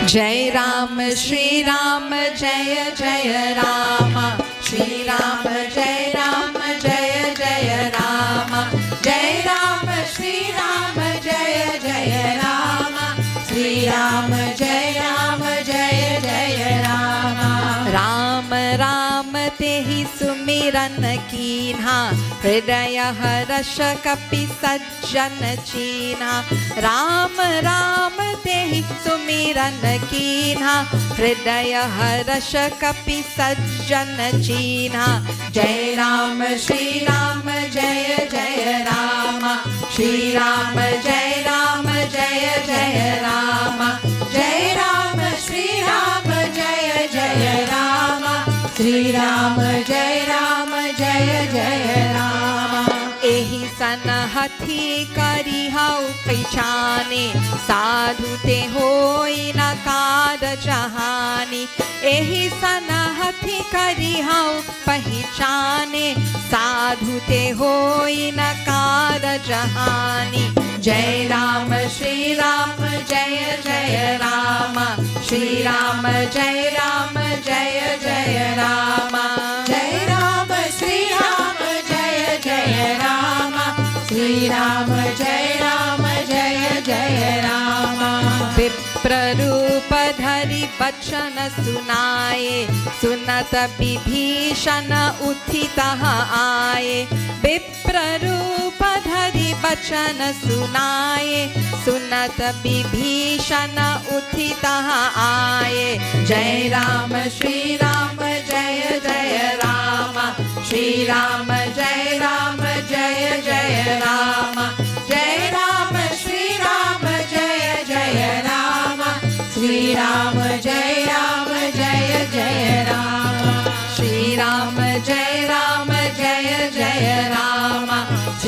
Jai Ram, Shri Ram, Jaya Jaya Rama. Shri Ram, Jai Ram, Jaya Jaya Rama. Jai Ram, Shri Ram, Jaya Jaya Rama. Shri Ram, Jai Ram, Jaya Jaya Rama. Ram Ram tehi sumiran kinha, hridaya harash kapi sajjan china. Ram Ram tehi sumiran kinha, hridaya harash kapi sajjan china. Jai Ram, Shri Ram, Jaya Jaya Rama. Shri Ram, Jai Ram, Jaya Jaya Rama. Jai Ram, Shri Ram, Jaya Jaya Rama. Shri Ram, Jai Ram, Jaya Jaya Rama. Ehi sana hathi kari hau paichane, sadhu te hoi na kada jahani. Ehi sana hathi kari hau paichane, sadhu te hoi na kada jahani. Jai Ram, Shri Ram, Jaya Jaya Rama. Shri Ram, Jai Ram, Jaya Jaya Rama. Jai Ram, Shri Ram, Jaya Jaya Rama. Shri Ram, Jai Ram, Jaya Jaya Rama. Viprarupa dhari bachana sunaye, sunata Vibhishana uthitaha aaye. Viprarupa dhari bachana sunaye, sunata Vibhishana uthitaha aaye. Jai Ram, Shri Ram, Jaya Jaya Rama. Shri Ram, Jai Ram, Jaya Jaya Rama. Jai Ram, Shri Ram, Jaya Jaya Rama. Shri Ram,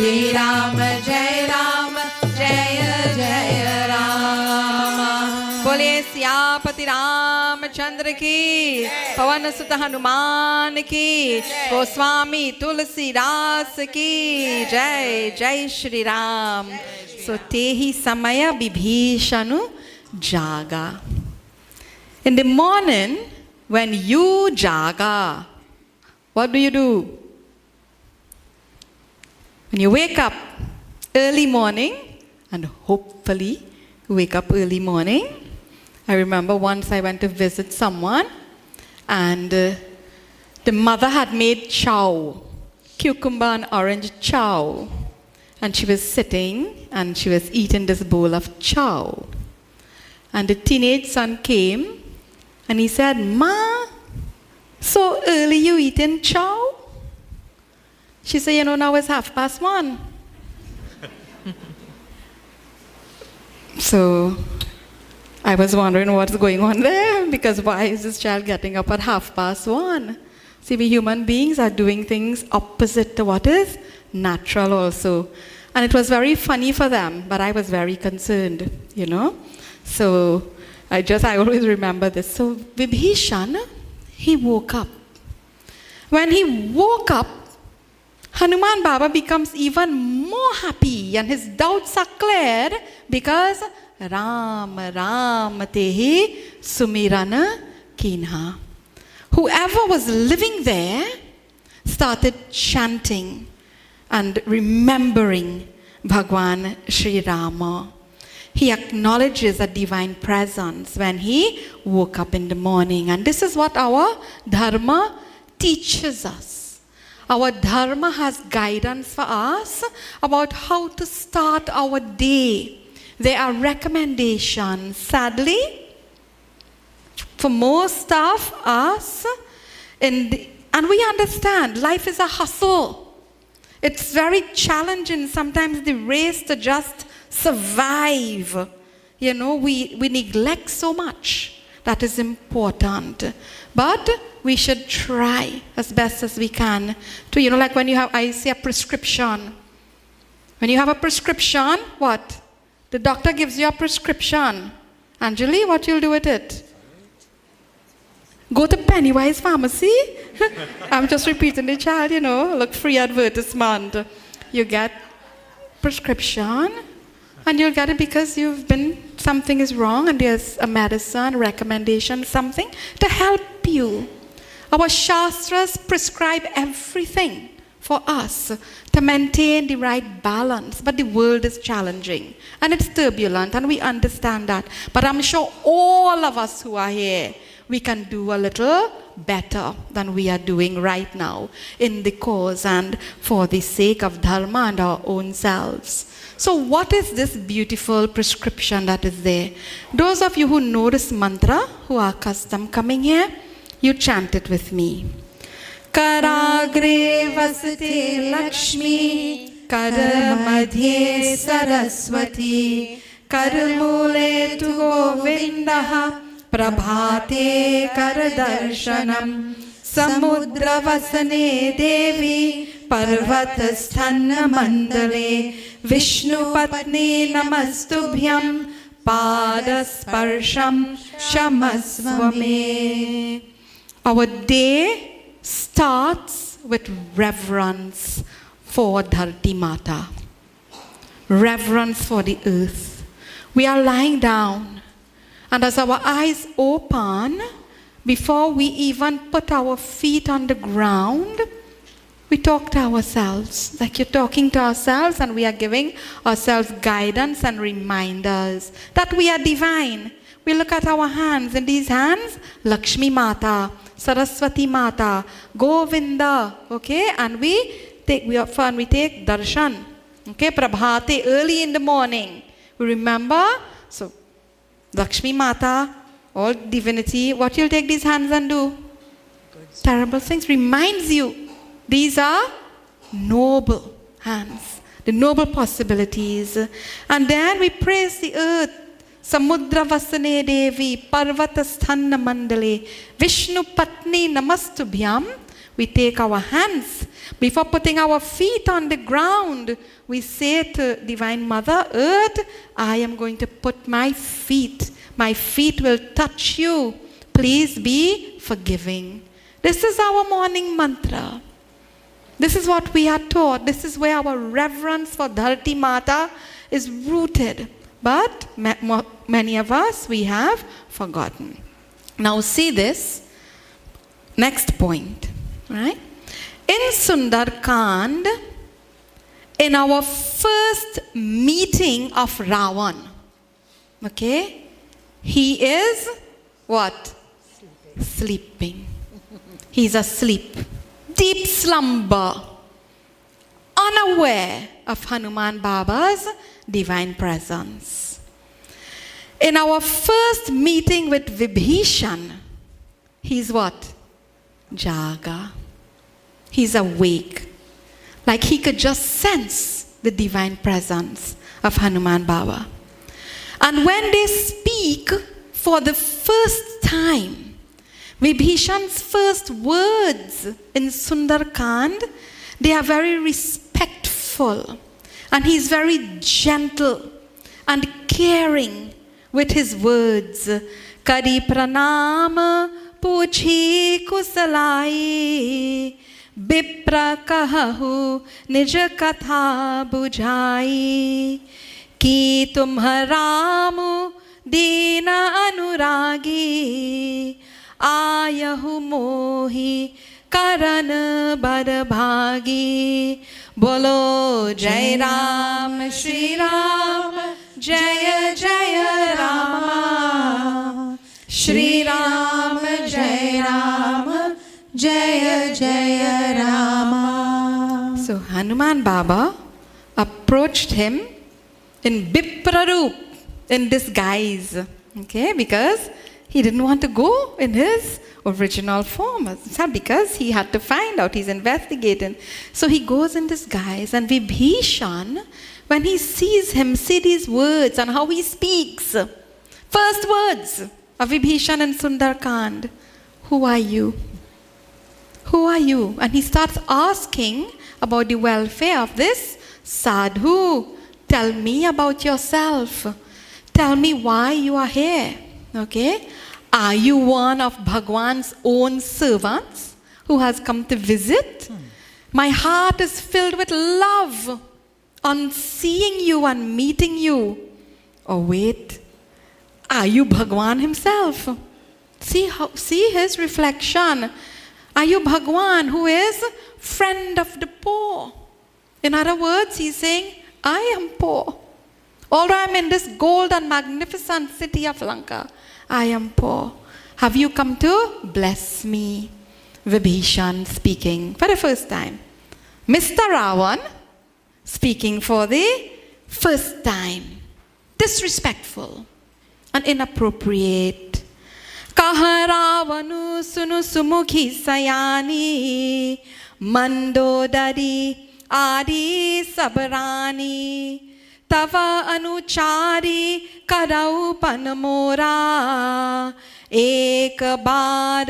Shri Ram, Jai Ram, Jai Jai Ram. बोलिए सियापति रामचंद्र की, पवन सुत हनुमान की, गोस्वामी तुलसीदास की जय. जय Shri Ram. So tehi samaya Vibhishanu jaga. In the morning, when you jaga, what do? When you wake up early morning, and hopefully you wake up early morning. I remember once I went to visit someone, and the mother had made chow, cucumber and orange chow. And she was sitting and she was eating this bowl of chow. And the teenage son came and he said, "Ma, so early you eating chow?" She said, "You know, now it's 1:30." So I was wondering what's going on there, because why is this child getting up at 1:30? See, we human beings are doing things opposite to what is natural also. And it was very funny for them, but I was very concerned, you know. So I always remember this. So Vibhishan, he woke up. When he woke up, Hanuman Baba becomes even more happy and his doubts are cleared because Ram, Ram tehi sumirana kinha. Whoever was living there started chanting and remembering Bhagwan Sri Rama. He acknowledges a divine presence when he woke up in the morning. And this is what our dharma teaches us. Our dharma has guidance for us about how to start our day. There are recommendations. Sadly, for most of us, and we understand life is a hustle. It's very challenging sometimes, the race to just survive. You know, we neglect so much that is important. But we should try as best as we can to, you know, like when you have, I say, a prescription. When you have a prescription, what? The doctor gives you a prescription. Anjali, what you'll do with it? Go to Pennywise Pharmacy. I'm just repeating the child, you know, look, free advertisement. You get prescription and you'll get it because something is wrong and there's a medicine, recommendation, something to help you. Our Shastras prescribe everything for us to maintain the right balance, but the world is challenging and it's turbulent and we understand that. But I'm sure all of us who are here, we can do a little better than we are doing right now in the cause and for the sake of dharma and our own selves. So what is this beautiful prescription that is there? Those of you who know this mantra, who are accustomed coming here, you chant it with me. Karagre vasate Lakshmi, Karamadhye Saraswati, Karmule tu Govindaha, Prabhate Karadarshanam, Samudravasane Devi, Parvatasthanna Mandale, Vishnu Patni Namastubhyam, Padasparsham Shamasvame. Our day starts with reverence for Dharti Mata, reverence for the earth. We are lying down, and as our eyes open, before we even put our feet on the ground, we talk to ourselves, like you're talking to ourselves, and we are giving ourselves guidance and reminders that we are divine. We look at our hands. In these hands, Lakshmi Mata, Saraswati Mata, Govinda, okay? And we take darshan, okay? Prabhate, early in the morning. We remember, so Lakshmi Mata, all divinity, what you'll take these hands and do? Terrible things. Reminds you, these are noble hands, the noble possibilities. And then we praise the earth. Samudra Vasane Devi, Parvatasthanna Mandale, Vishnu Patni Namastubhyam. we take our hands. Before putting our feet on the ground, we say to Divine Mother Earth, I am going to put my feet. My feet will touch you. Please be forgiving. This is our morning mantra. This is what we are taught. This is where our reverence for Dharti Mata is rooted. But many of us, we have forgotten. Now see this. Next point. Right? In Sundarkand, in our first meeting of Ravan, okay, he is what? Sleeping. He's asleep. Deep slumber. Unaware of Hanuman Baba's divine presence. In our first meeting with Vibhishan, he's what? Jaga. He's awake. Like he could just sense the divine presence of Hanuman Baba. And when they speak for the first time, Vibhishan's first words in Sundarkand, they are very respectful. And he's very gentle and caring with his words. Kari pranam puchi kusalai, Bipra kahu nij katha bujai, ki tumharamu dina anuragi, ayahu mohi karan badbhagi. Bolo Jai Ram Shri Ram, Jaya Jaya Rama, Shri Ram Jai Ram, Jaya Jaya Rama. So Hanuman Baba approached him in Bipraroop, in disguise, okay, because he didn't want to go in his original form. It's not because he had to find out, he's investigating. So he goes in disguise, and Vibhishan, when he sees him, see these words and how he speaks. First words of Vibhishan in Sundarkand. Who are you? Who are you? And he starts asking about the welfare of this sadhu. Tell me about yourself. Tell me why you are here. Okay? Are you one of Bhagwan's own servants who has come to visit? My heart is filled with love on seeing you and meeting you. Oh wait, are you Bhagwan himself? See his reflection. Are you Bhagwan who is friend of the poor? In other words, he's saying, I am poor. Although I'm in this gold and magnificent city of Lanka, I am poor. Have you come to bless me? Vibhishan speaking for the first time. Mr. Ravan speaking for the first time. Disrespectful and inappropriate. Kaha Ravanu sunu sumukhi sayani, mandodari adi sabarani, tava anuchari karau panamora, ek bar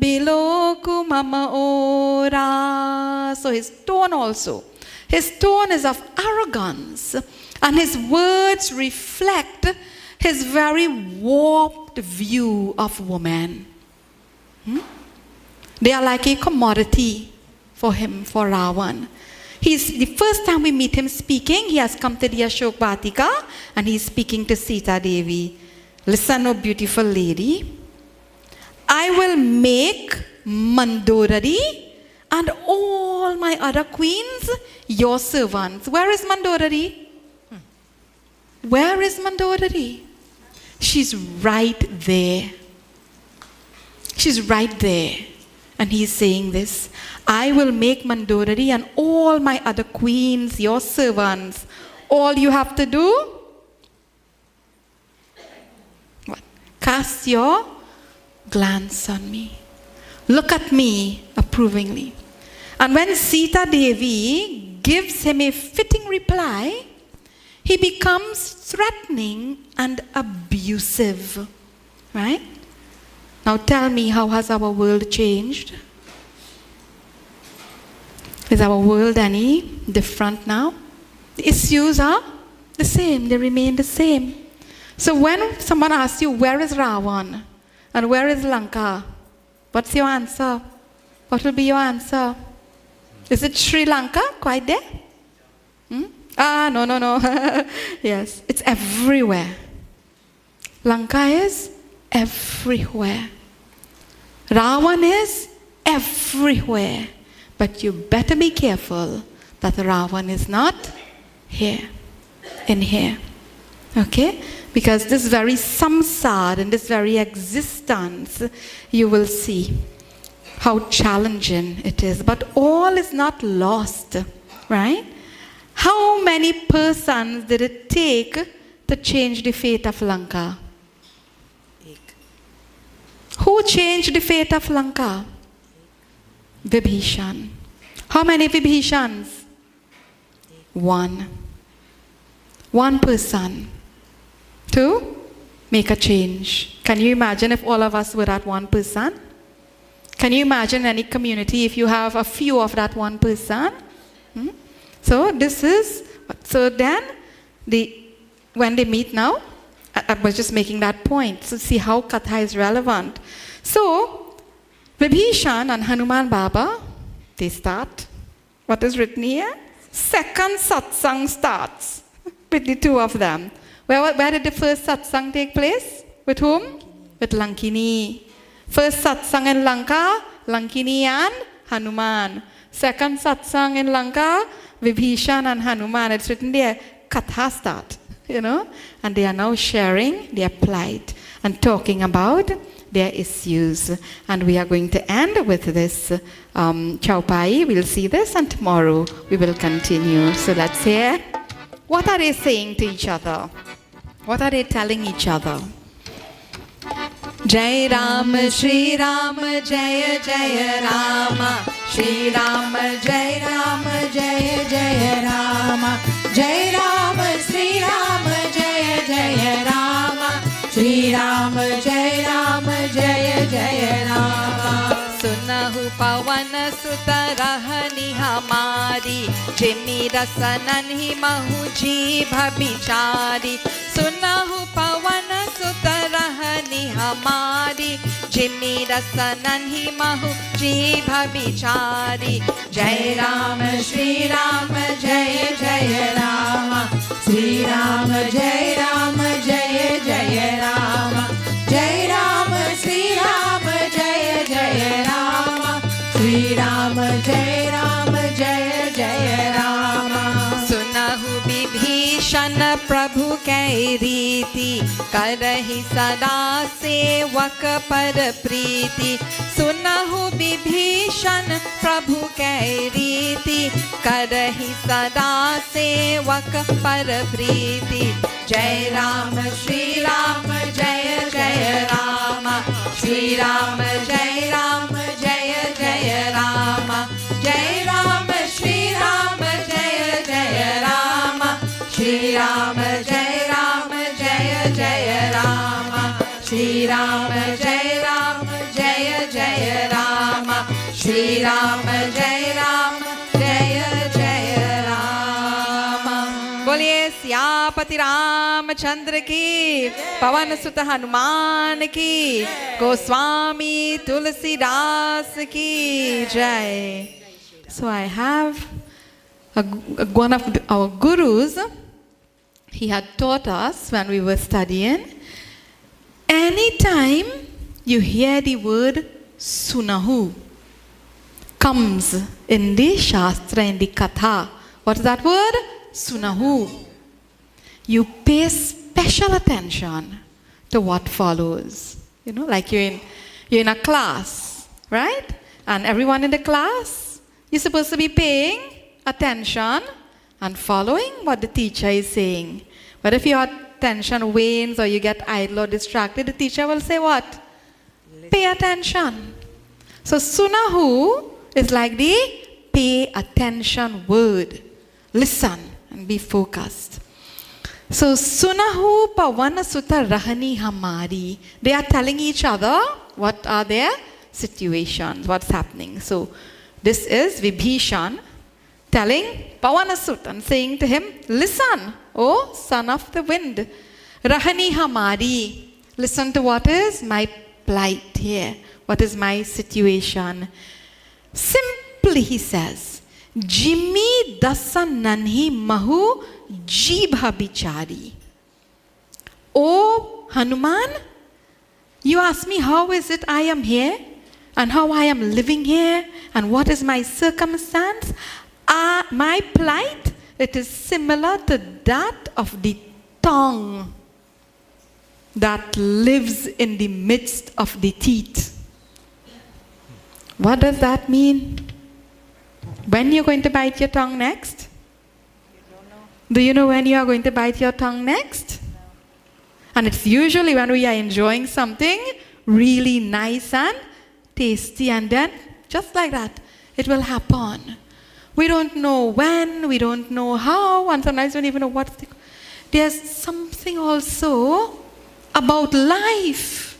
biloku mama ora. So his tone also. His tone is of arrogance, and his words reflect his very warped view of woman. They are like a commodity for him, for Ravan. The first time we meet him speaking, he has come to the Ashok Vatika and he's speaking to Sita Devi. Listen, oh beautiful lady, I will make Mandorari and all my other queens your servants. Where is Mandorari? Where is Mandorari? She's right there. She's right there. And he's saying this, I will make Mandorari and all my other queens your servants. All you have to do, what? Cast your glance on me. Look at me approvingly. And when Sita Devi gives him a fitting reply, he becomes threatening and abusive. Right? Now tell me, how has our world changed? Is our world any different now? The issues are the same, they remain the same. So when someone asks you, where is Ravan and where is Lanka? What's your answer? What will be your answer? Is it Sri Lanka quite there? No. Yes, it's everywhere. Lanka is everywhere. Ravan is everywhere. But you better be careful that Ravan is not here, in here. Okay? Because this very samsara and this very existence, you will see how challenging it is. But all is not lost, right? How many persons did it take to change the fate of Lanka? Who changed the fate of Lanka? Vibhishan. How many Vibhishans? One. One person to make a change. Can you imagine if all of us were that one person? Can you imagine any community if you have a few of that one person? So then when they meet now, I was just making that point. So see how Katha is relevant. So Vibhishan and Hanuman Baba, they start. What is written here? Second satsang starts with the two of them. Where did the first satsang take place? With whom? With Lankini. First satsang in Lanka, Lankini and Hanuman. Second satsang in Lanka, Vibhishan and Hanuman. It's written there, Katha start, and they are now sharing their plight and talking about their issues. And we are going to end with this Chaupai. We'll see this, and tomorrow we will continue. So let's hear. What are they saying to each other? What are they telling each other? Jai Ram, Shri Ram, Jai Jai Rama. Shri Ram, Jai Ram, Jai Jai Rama. Jai Ram, Shri Ram, Jai Jai Rama. Shri Ram, Jai Ram, Jai Jai Rama. सुनहु पवन सुत रहनि हमारी जिमि रसनन ही महु जीभ बिचारी सुनहु पवन सुत रहनि हमारी जिमि रसनन ही महु जीभ बिचारी जय राम श्री राम जय जय राम श्री राम जय राम जय जय राम जय राम श्री राम जय जय राम श्री राम जय जय राम सुनहु विभीषण प्रभु कै रीति करहि सदा सेवक पर प्रीति सुनहु विभीषण प्रभु कै रीति करहि सदा सेवक पर प्रीति जय राम श्री राम जय जय राम श्री राम जय जय राम जय राम श्री राम जय राम श्री राम जय जय राम श्री राम जय जय राम श्री राम जय राम बोलिए सियापति रामचंद्र की पवन सुत हनुमान की गोस्वामी तुलसीदास की जय. So I have one of our gurus. He had taught us when we were studying, anytime you hear the word sunahu comes in the shastra, in the katha, what is that word? Sunahu. You pay special attention to what follows. Like you're in a class, right? And everyone in the class, you're supposed to be paying attention and following what the teacher is saying. But if your attention wanes or you get idle or distracted, the teacher will say what? Pay attention. So sunahu is like the pay attention word. Listen and be focused. So sunahu pavana sutta rahani hamari. They are telling each other what are their situations, what's happening. So this is Vibhishan telling Pavanasut and saying to him, listen, O son of the wind, Rahani Hamari, listen to what is my plight here, what is my situation. Simply he says, Jimmy dasa nanhi mahu jibha bichari. O Hanuman, you ask me how is it I am here and how I am living here and what is my circumstance. My plight, it is similar to that of the tongue that lives in the midst of the teeth. What does that mean? When you're going to bite your tongue next? Do you know when you are going to bite your tongue next? No. And it's usually when we are enjoying something really nice and tasty, and then just like that, it will happen. We don't know when, we don't know how, and sometimes we don't even know what's the... There's something also about life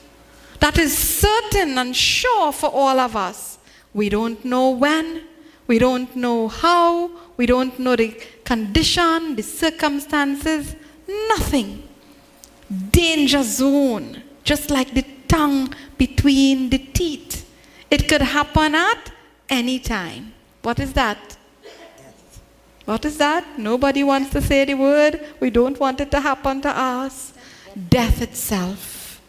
that is certain and sure for all of us. We don't know when, we don't know how, we don't know the condition, the circumstances, nothing. Danger zone, just like the tongue between the teeth. It could happen at any time. What is that? What is that? Nobody wants to say the word. We don't want it to happen to us. Death itself.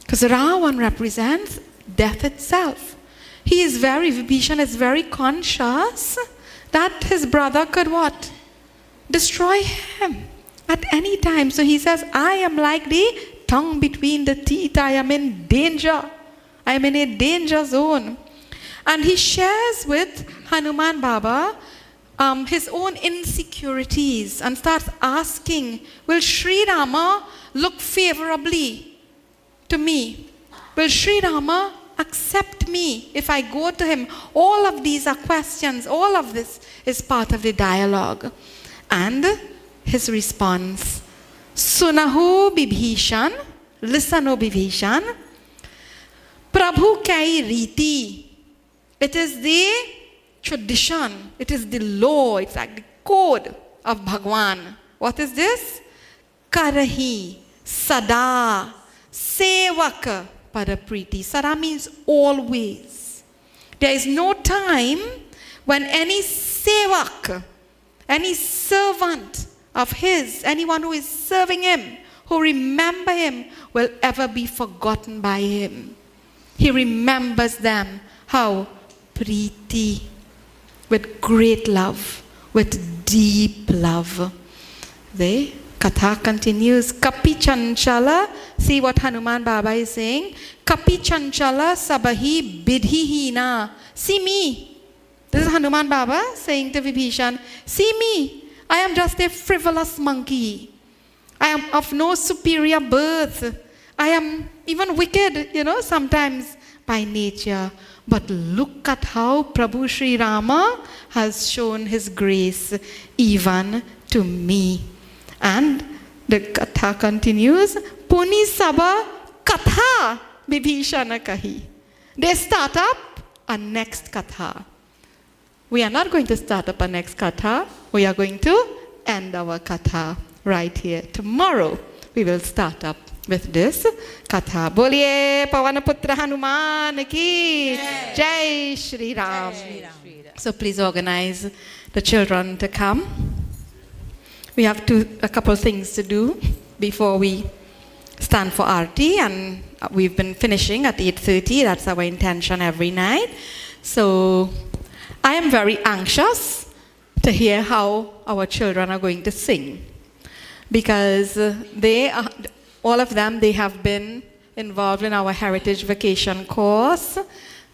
Because Ravan represents death itself. Vibhishan is very conscious that his brother could what? Destroy him at any time. So he says, I am like the tongue between the teeth. I am in danger. I am in a danger zone. And he shares with Hanuman Baba his own insecurities and starts asking, will Sri Rama look favorably to me? Will Sri Rama accept me if I go to him? All of these are questions. All of this is part of the dialogue. And his response, Sunahu Vibhishan, listen O Vibhishan, Prabhu kai riti. It is the tradition, it is the law, it's like the code of Bhagwan. What is this? Karahi, Sada, Sevak, Parapriti. Sada means always. There is no time when any Sevak, any servant of his, anyone who is serving him, who remember him, will ever be forgotten by him. He remembers them. How? Priti. With great love, with deep love. The Katha continues. Kapi Chanchala. See what Hanuman Baba is saying. Kapi Chanchala Sabahi Bidhihina. See me. This is Hanuman Baba saying to Vibhishan, see me. I am just a frivolous monkey. I am of no superior birth. I am even wicked, sometimes by nature. But look at how Prabhu Sri Rama has shown his grace even to me. And the Katha continues, Puni Saba Katha Vibhishana Kahi. They start up a next Katha. We are not going to start up a next Katha. We are going to end our Katha right here. Tomorrow we will start up with this Katha. Boliye Pavanaputra Hanuman ki Jai Shri Ram. So please organize the children to come. We have a couple things to do before we stand for Arty, and we've been finishing at 8:30. That's our intention every night. So I am very anxious to hear how our children are going to sing, because all of them, they have been involved in our Heritage Vacation course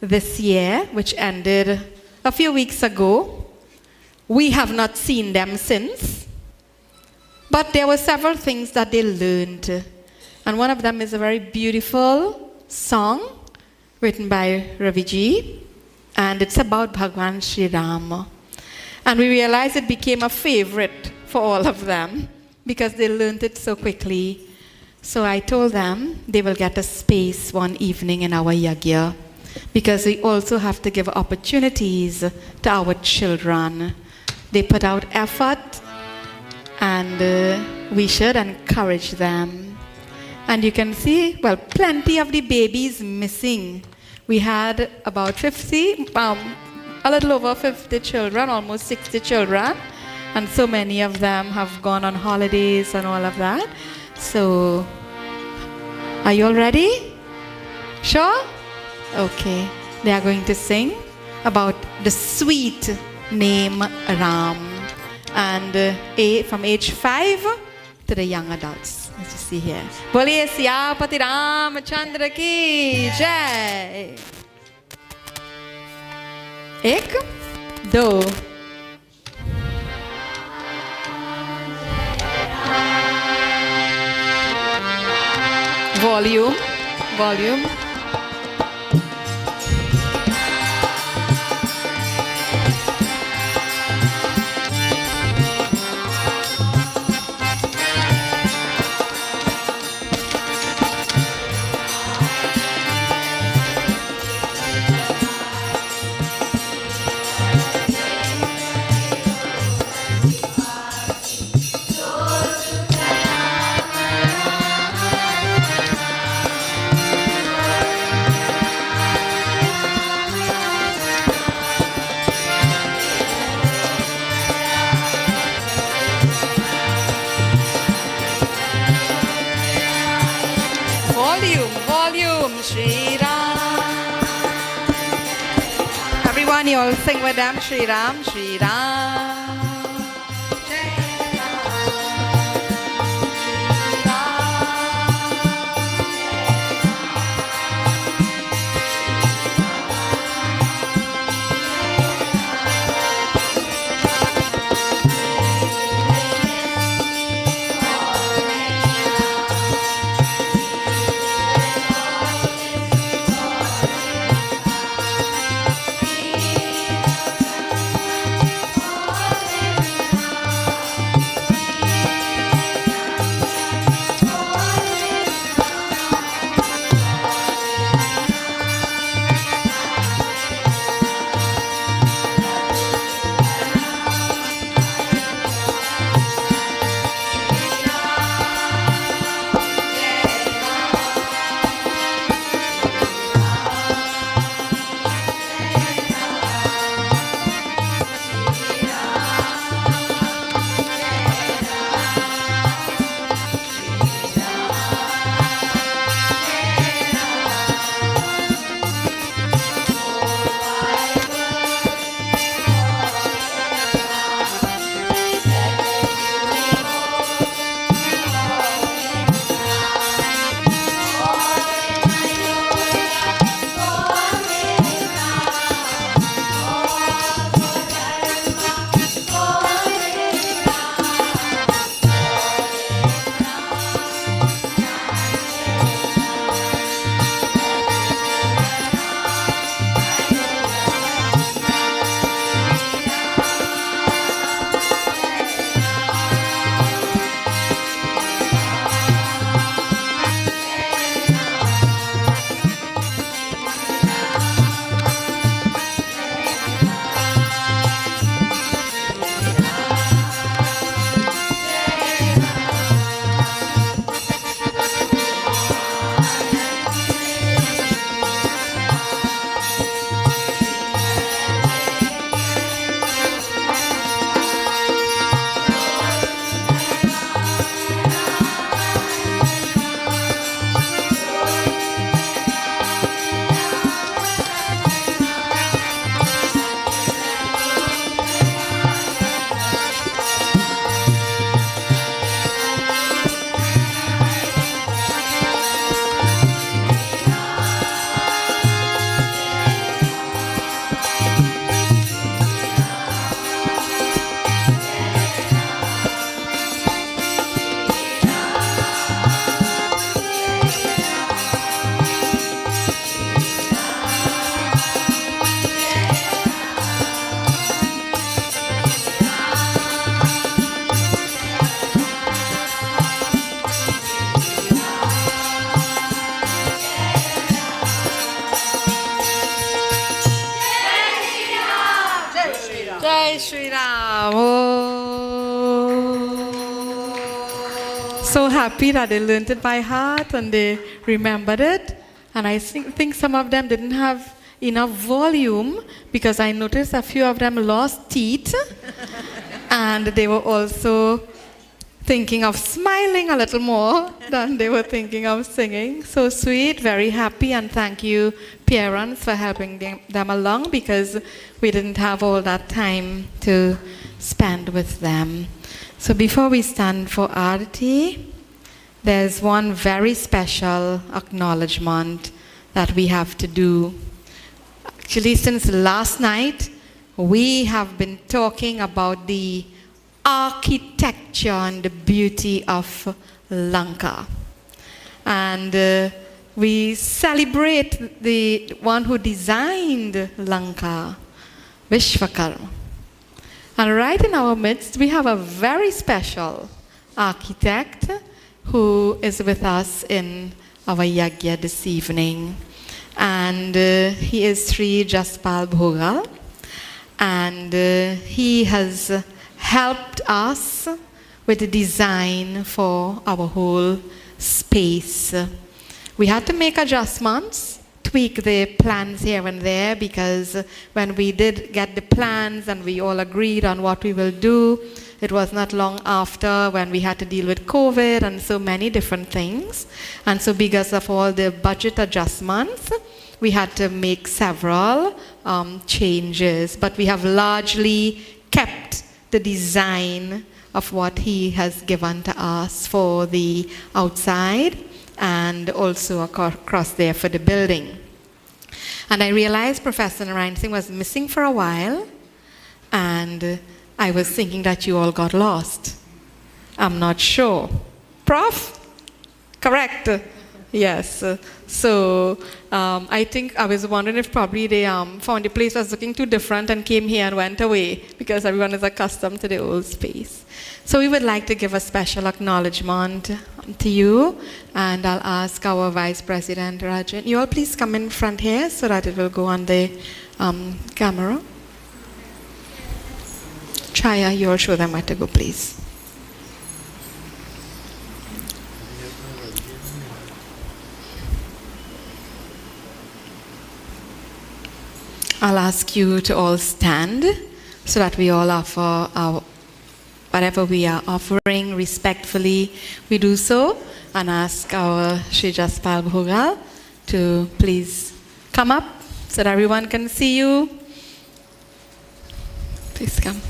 this year, which ended a few weeks ago. We have not seen them since, but there were several things that they learned. And one of them is a very beautiful song written by Raviji, and it's about Bhagwan Sri Rama. And we realized it became a favorite for all of them because they learned it so quickly. So I told them they will get a space one evening in our yagya, because we also have to give opportunities to our children They put out effort, and we should encourage them. And you can see, well, plenty of the babies missing. We had about 50, a little over 50 children, almost 60 children, and so many of them have gone on holidays and all of that. So, are you all ready? Sure? Okay. They are going to sing about the sweet name Ram, and from age 5 to the young adults. As you see here. Boliye Siyapati Ramchandra ki jai. Ek, do. Volume, volume. Shri Ram. Everyone, you all sing with them. Shri Ram, Shri Ram. Shri Ram. Oh. So happy that they learned it by heart and they remembered it. And I think some of them didn't have enough volume because I noticed a few of them lost teeth. And they were also thinking of smiling a little more than they were thinking of singing. So sweet, very happy, and thank you, parents, for helping them along because we didn't have all that time to spend with them. So before we stand for Arty, there's one very special acknowledgement that we have to do. Actually, since last night, we have been talking about the architecture and the beauty of Lanka. And we celebrate the one who designed Lanka, Vishwakarma. And right in our midst, we have a very special architect who is with us in our yagya this evening. And he is Sri Jaspal Bhogal. And he has helped us with the design for our whole space. We had to make adjustments, tweak the plans here and there, because when we did get the plans and we all agreed on what we will do, it was not long after when we had to deal with COVID and so many different things. And so because of all the budget adjustments, we had to make several changes, but we have largely kept the design of what he has given to us for the outside and also across there for the building. And I realized Professor Narayan Singh was missing for a while, and I was thinking that you all got lost. I'm not sure. Prof? Correct? Yes. So I think I was wondering if probably they found the place was looking too different and came here and went away because everyone is accustomed to the old space. So we would like to give a special acknowledgement to you, and I'll ask our Vice President Rajan. You all please come in front here so that it will go on the camera. Chaya, you all show them where to go, please. I'll ask you to all stand so that we all offer our, whatever we are offering respectfully. We do so, and ask our Sri Jaspal Bhogal to please come up so that everyone can see you. Please come.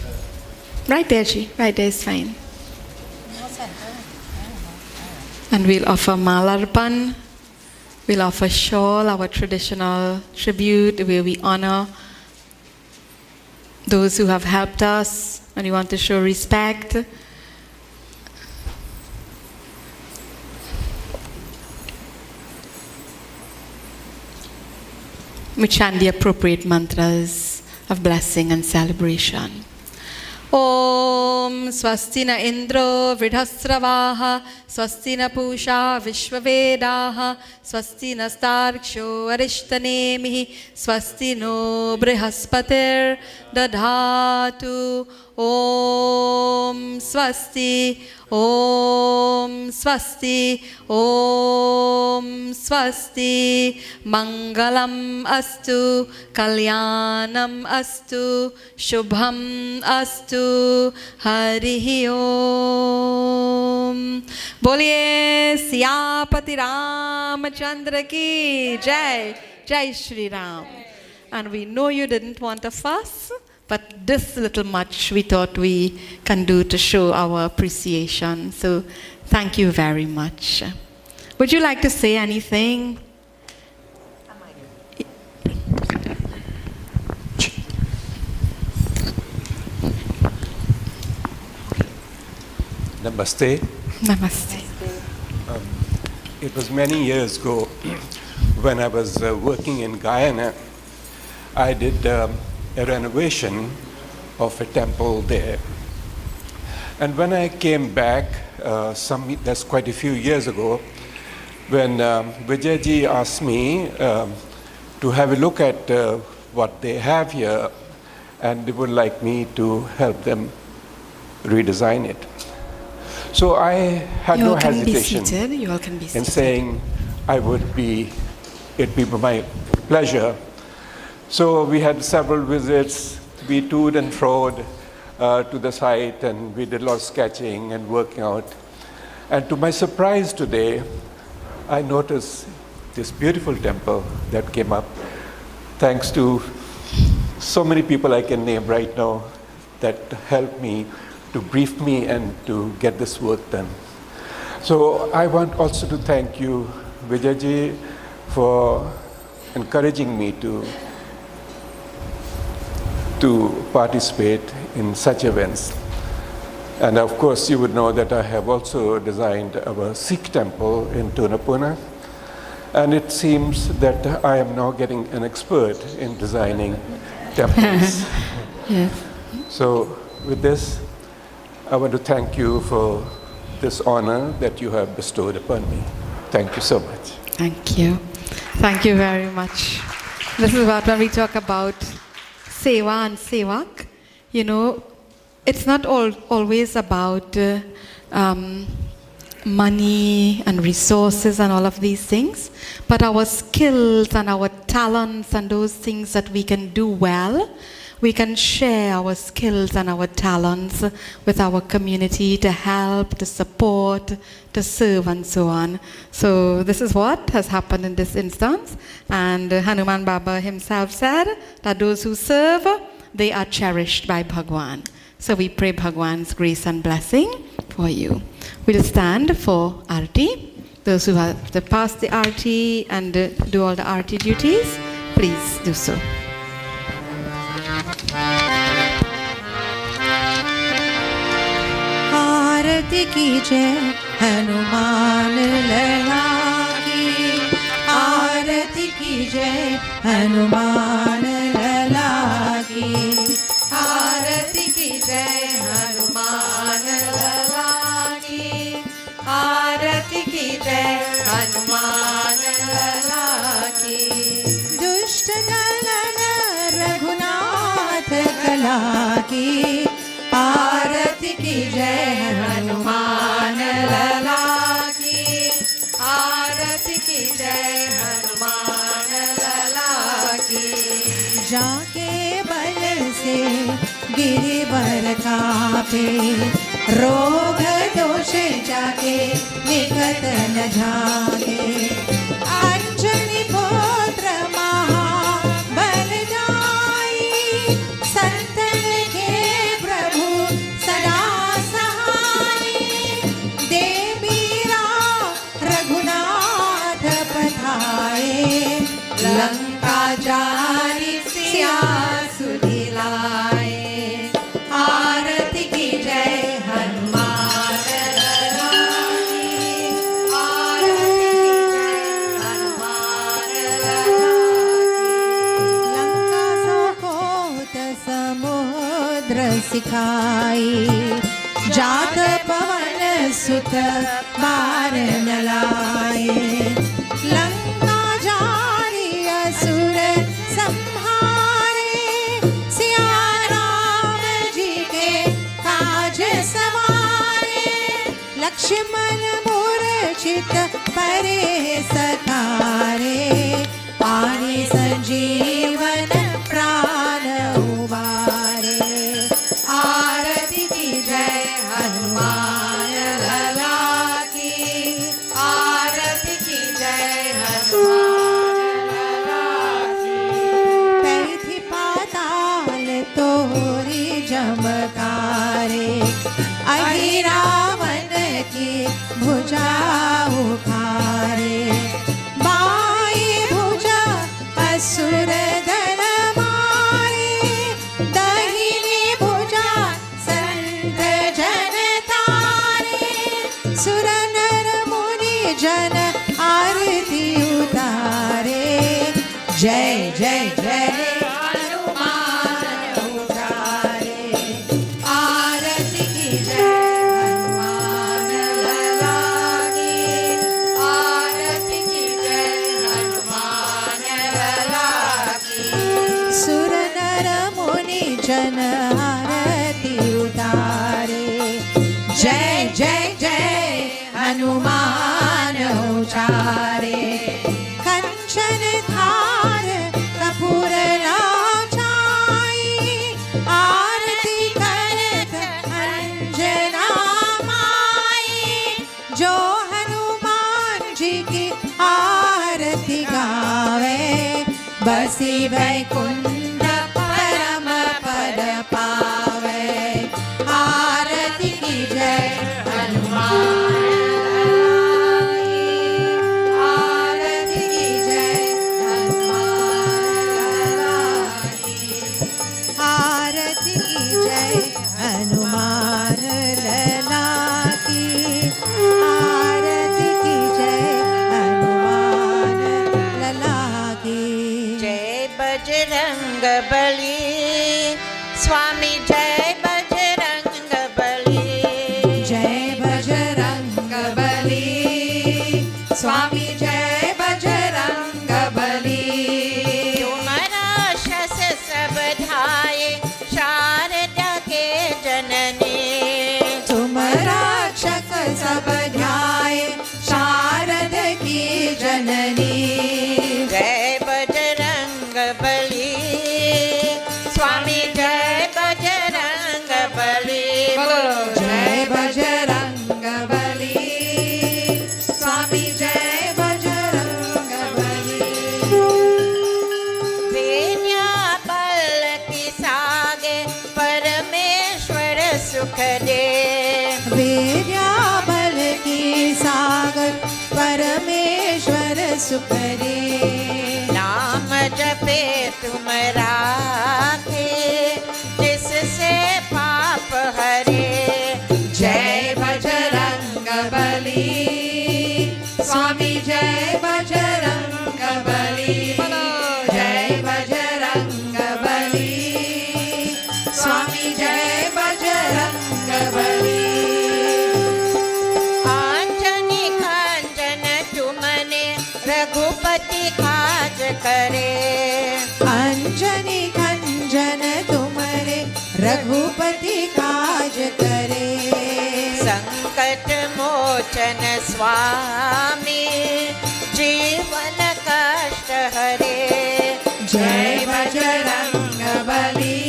Right there, Ji. Right there is fine. And we'll offer Malarpan. We'll offer shawl, our traditional tribute, where we honor those who have helped us, and we want to show respect. We chant the appropriate mantras of blessing and celebration. Om Swasti na Indro Vidhasravaha Swasti na Pusha Vishwavedaha Swasti na Starksho Arishtanemihi Swasti no Brihaspatir Dadhatu Om Swasti Om Swasti Om Swasti Mangalam Astu Kalyanam Astu Shubham Astu Harihi Om. Boliye Siyapati Ramachandra ki Jai. Jai Shri Ram. And we know you didn't want a fuss, but this little much we thought we can do to show our appreciation. So thank you very much. Would you like to say anything? Namaste. Namaste. It was many years ago when I was working in Guyana. I did a renovation of a temple there. And when I came back, that's quite a few years ago, when Vijayji asked me to have a look at what they have here, and they would like me to help them redesign it. So I had no hesitation in saying it'd be my pleasure. So we had several visits. We toed and froed to the site, and we did a lot of sketching and working out. And to my surprise today, I noticed this beautiful temple that came up, thanks to so many people I can name right now that helped me, to brief me and to get this work done. So I want also to thank you, Vijayji, for encouraging me to participate in such events. And of course, you would know that I have also designed our Sikh temple in Tunapuna. And it seems that I am now getting an expert in designing temples. Yes. So with this, I want to thank you for this honor that you have bestowed upon me. Thank you so much. Thank you. Thank you very much. This is what when we talk about Seva and Sevak, you know, it's not always about money and resources and all of these things, but our skills and our talents and those things that we can do well. We can share our skills and our talents with our community to help, to support, to serve, and so on. So this is what has happened in this instance. And Hanuman Baba himself said that those who serve, they are cherished by Bhagwan. So we pray Bhagwan's grace and blessing for you. We'll stand for Arty. Those who have to pass the Arty and do all the Arty duties, please do so. आरती कीजिए हनुमान लला की, आरती कीजिए हनुमान लला की, आरती कीजिए हनुमान लला की, आरती कीजिए हनुमान लला की। दुष्ट दलन रघुनाथ कला की, आरती की जय हनुमान लला की, आरती की जय हनुमान लला की। जाके बल से गिरिवर कापे, रोग दोष जाके निकट न जाके, अंजनी पुत्र महाबलदाई, संतन के प्रभु सदा सहाय, देवीरा रघुनाथ पधारे, लंका जारी सिया सुदिलाए, आरती की जय हनुमान लला की, आरती की जय हनुमान लला की। लंका सोकोत समुद्र सिखाई, जात पवन सुत बार न लाए, लंका जारी असुर संहारे, सिया राम जी के काज सवारे, लक्ष्मण मूर्छित परे सकारे, पानी संजीवन प्राण उबारे, आरती की जय हनुमान लला की, आरती की जय हनुमान लला की। पैथी पाताल तोरी जमकारे, अहि रावण की भुजा उखारे, बाई भुजा असुर दल मारे, दाहिनी भुजा संत जन तारे, सुर नर मुनि जन आरती उतारे, जय जय जय हनुमान उचारे, आरती की जय हनुमान लला की, आरती की जय हनुमान लला की। सुर नर मुनि जन हनुमान उचारे कंचन थार कपूर लाचाई आरती करत अंजना माई जो हनुमान जी की आरती गावे बसी वैकुंठ परम पद पावे आरती की जय हनुमान आरती की जय हनुमान आरती की जय हनुमान लला की आरती की जय हनुमान लला की जय बजरंग बली स्वामी जय बजरंग बली जय बजरंग बली स्वामी जय बजरंग बली तुम्हारा शस सब धाये शारदा के जननी तुम रक्षक सब ध्याय शारद की जननी जय बजरंग बली स्वामी जय बजरंग बली जय बजरंग बली स्वामी जय बजरंग बली वेण्या बल की सागे परमेश्वर सुख दे वीर्या बल की सागर परमेश्वर सुख दे नाम जपे तुम राखे जिससे पाप हरे जय बजरंग बली स्वामी जय बजरंग बली जय बजरंग बली स्वामी जय बजरंग बली आंजनी खंजन तुमने रघुपति काज करे अंजनी खंजन तुम्हारे रघुपति काज करे संकट मोचन स्वामी जीवन कष्ट हरे जय बजरंग बली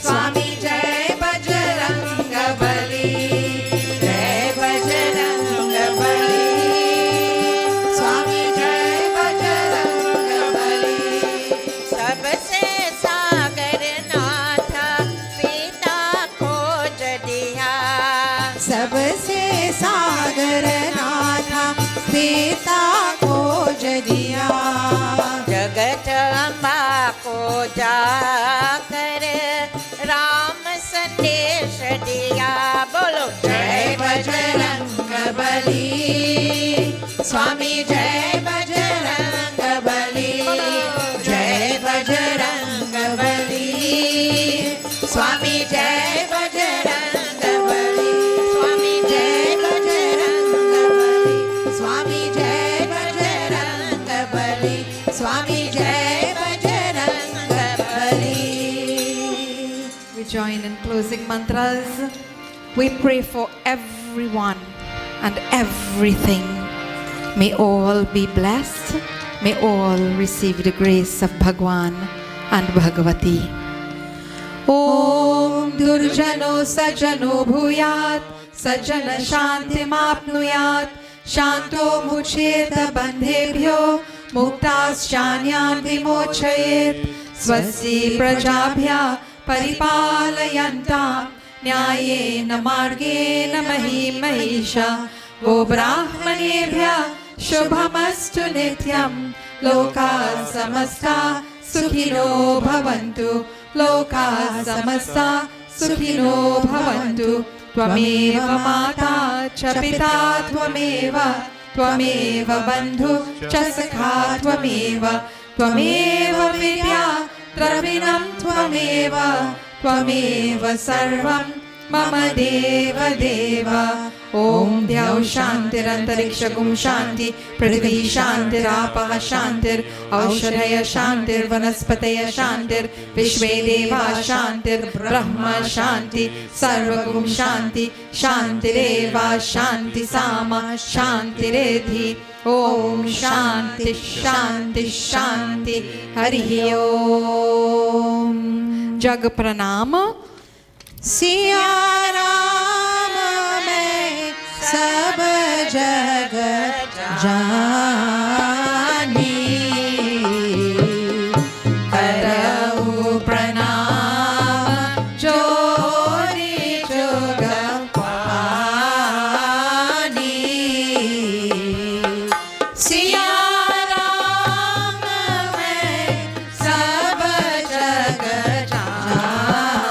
स्वामी जय बजरंग बली जय बजरंग बली स्वामी जय बजरंग बली सबसे सागर नाथा पिता खोज दिया सबसे सागर नाथा पिता खोज दिया जगत अम्बा को जाकर राम संदेश दिया बोलो जय बजरंग बली स्वामी जय बजरंग बली जय बजरंग बली स्वामी जय बजरंग बली स्वामी जय बजरंग बली स्वामी जय बजरंग बली स्वामी जय Bajrang Bali We join in closing mantras. We pray for everyone and everything. May all be blessed. May all receive the grace of Bhagwan and Bhagavati. ॐ दुर्जनो सज्जनो भूयात् सज्जन शान्तिमाप्नुयात् शान्तो मुच्येत बन्धेभ्यो मुक्ताश्चान्यान् विमोचयेत् स्वस्ति प्रजाभ्यः परिपालयन्तां न्यायेन मार्गेण महीं महिषा गोब्राह्मणेभ्यः शुभमस्तु नित्यं लोकाः समस्ताः सुखिनो भवन्तु लोकाः समस्ताः सुखिनो भवन्तु त्वमेव माता च पिता त्वमेव त्वमेव बन्धु च सखा त्वमेव त्वमेव विद्या द्रविणं त्वमेव त्वमेव सर्वं मम देव देव Om Dhyau Shantirantarikshakum Shanti Prithvi Shantirapah Shantir Aushadhaya Shantir Vanaspataya Shantir Vishve Deva Shantir Brahma Shanti Sarvagum Shanti Shantireva Shanti Sama Shantiredhi Om Shanti Shanti Shanti Hari Om Jag Pranam Siya Ram में सब जग जानी करऊ प्रणाम जोरी जुग पानी सिया राम में सब जग जानी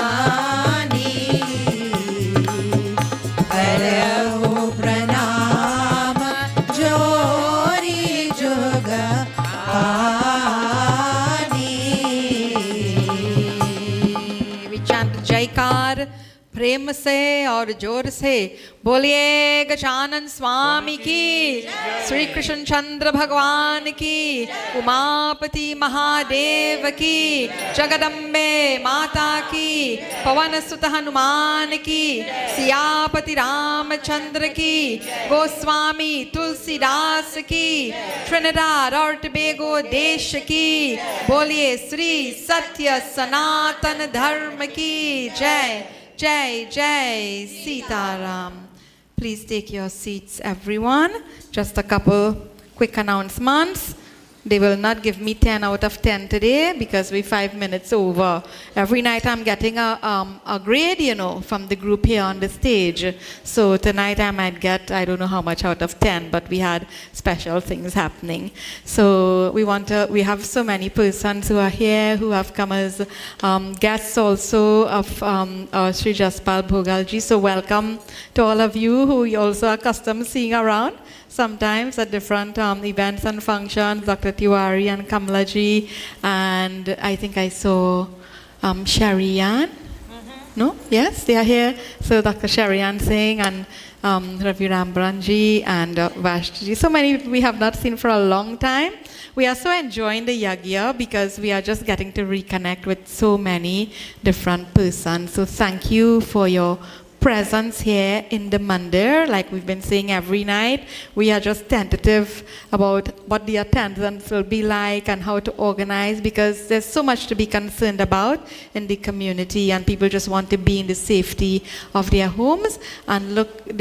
करऊ प्रणाम जोरी जुग पानी We chant Jaikar प्रेम से और जोर से बोलिए गजानन स्वामी की, श्री कृष्ण चंद्र भगवान की, उमापति महादेव की, जगदम्बे माता की, पवन सुत हनुमान की, सियापति रामचंद्र की, गोस्वामी तुलसीदास की, ट्रिनिडाद और टबेगो देश की, बोलिए श्री सत्य सनातन धर्म की जय। Jai Jai Sitaram. Please take your seats, everyone. Just a couple quick announcements. They will not give me 10 out of 10 today because we're 5 minutes over. Every night I'm getting a grade, from the group here on the stage. So tonight I might get, I don't know how much out of 10, but we had special things happening. So we have so many persons who are here, who have come as guests also of Sri Jaspal Bhogalji. So welcome to all of you who you also are accustomed seeing around. Sometimes at different events and functions, Dr. Tiwari and Kamlaji, and I think I saw Sharian. No? Yes, they are here. So Dr. Sharian Singh and Ravi Rambranji and Vashji. So many we have not seen for a long time. We are so enjoying the Yagya because we are just getting to reconnect with so many different persons. So thank you for your presence here in the mandir. Like we've been saying every night, we are just tentative about what the attendance will be like and how to organize, because there's so much to be concerned about in the community and people just want to be in the safety of their homes. And look,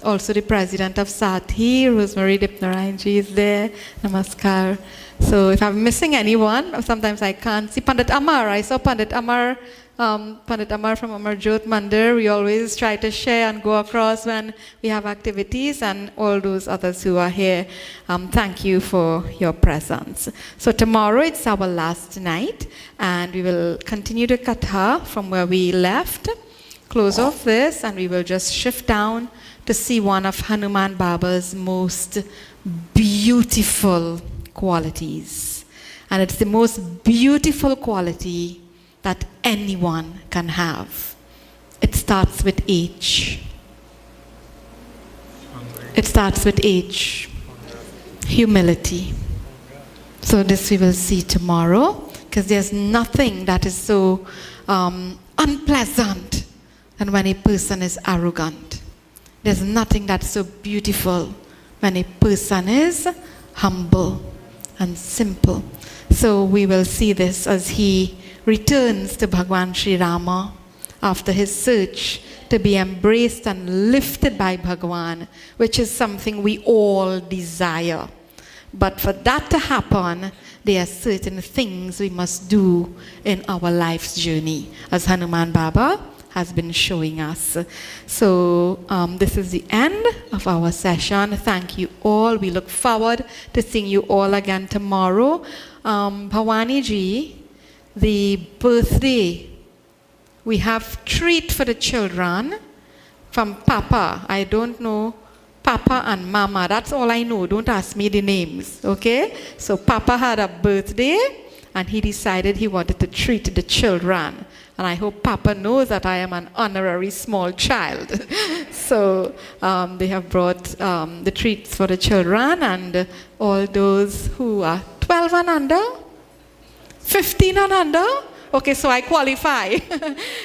also the president of Sathi, Rosemary Dipnarayanji, is there. Namaskar. So if I'm missing anyone, sometimes I can't see. Pandit Amar, I saw Pandit Amar from Amar Jyot Mandir. We always try to share and go across when we have activities, and all those others who are here. Thank you for your presence. So tomorrow it's our last night, and we will continue the Katha from where we left, close off this, and we will just shift down to see one of Hanuman Baba's most beautiful qualities. And it's the most beautiful quality that anyone can have. It starts with H. It starts with H. Humility. So this we will see tomorrow, because there's nothing that is so unpleasant than when a person is arrogant. There's nothing that's so beautiful when a person is humble and simple. So we will see this as he returns to Bhagwan Sri Rama after his search to be embraced and lifted by Bhagwan, which is something we all desire. But for that to happen, there are certain things we must do in our life's journey, as Hanuman Baba has been showing us. So this is the end of our session. Thank you all. We look forward to seeing you all again tomorrow. Bhavani ji, the birthday, we have treat for the children from Papa. I don't know Papa and Mama. That's all I know. Don't ask me the names, okay? So Papa had a birthday, and he decided he wanted to treat the children. And I hope Papa knows that I am an honorary small child. So they have brought the treats for the children, and all those who are 12 and under, 15 and under. Okay, so I qualify.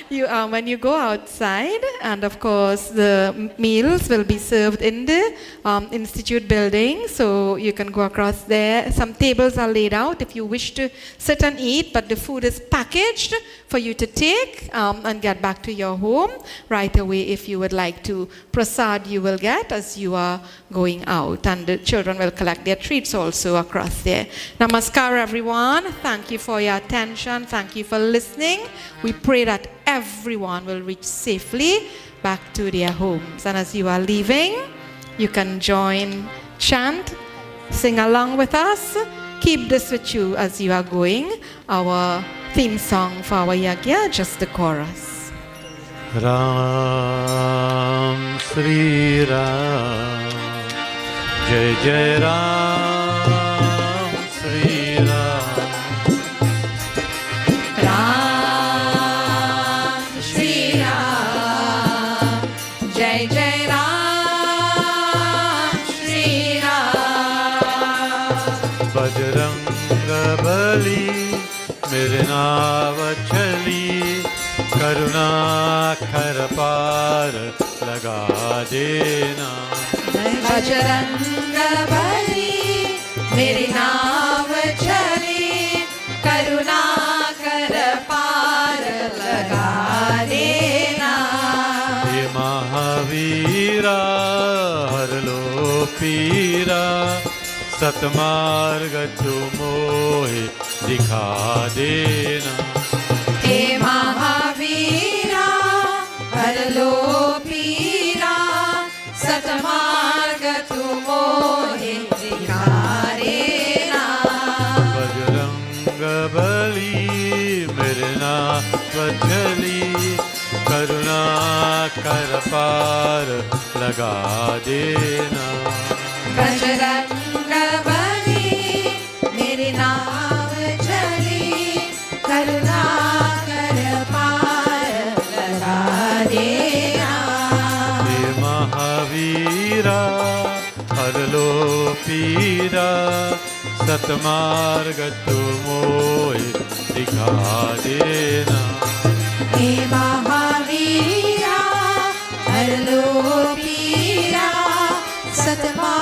When you go outside, and of course the meals will be served in the institute building, so you can go across there. Some tables are laid out if you wish to sit and eat, but the food is packaged for you to take and get back to your home right away. If you would like to, Prachaar you will get as you are going out, and the children will collect their treats also across there. Namaskar everyone. Thank you for your attention. Thank you for listening. We pray that everyone will reach safely back to their homes. And as you are leaving, you can join, chant, sing along with us. Keep this with you as you are going. Our theme song for our yagya, just the chorus. Ram Sri Ram, Jai Jai Ram Sri Ram. Ram Shri Ram, Jai Jai Ram Shri Ram. Bajrang Bali, mere naav chali, karuna khar paar laga dena. Bajrang Bali, mere naav chali, karuna kar paar laga dena. Ye Mahavira har lo pira, सतमार्ग तुमोहि दिखा देना. हे महावीरा हर लो पीरा, सतमार्ग तुमोहि दिखा देना. बजरंग बली मेरे नाथ चली, करुणा कर पार लगा देना. बजरंग बली मेरी नाव चली, करुणा कर पार लगा देना. हे महावीरा हर लो पीरा, सतमार्ग तुमोहि दिखा देना. हे महावीरा हर लो पीरा, सतमार्ग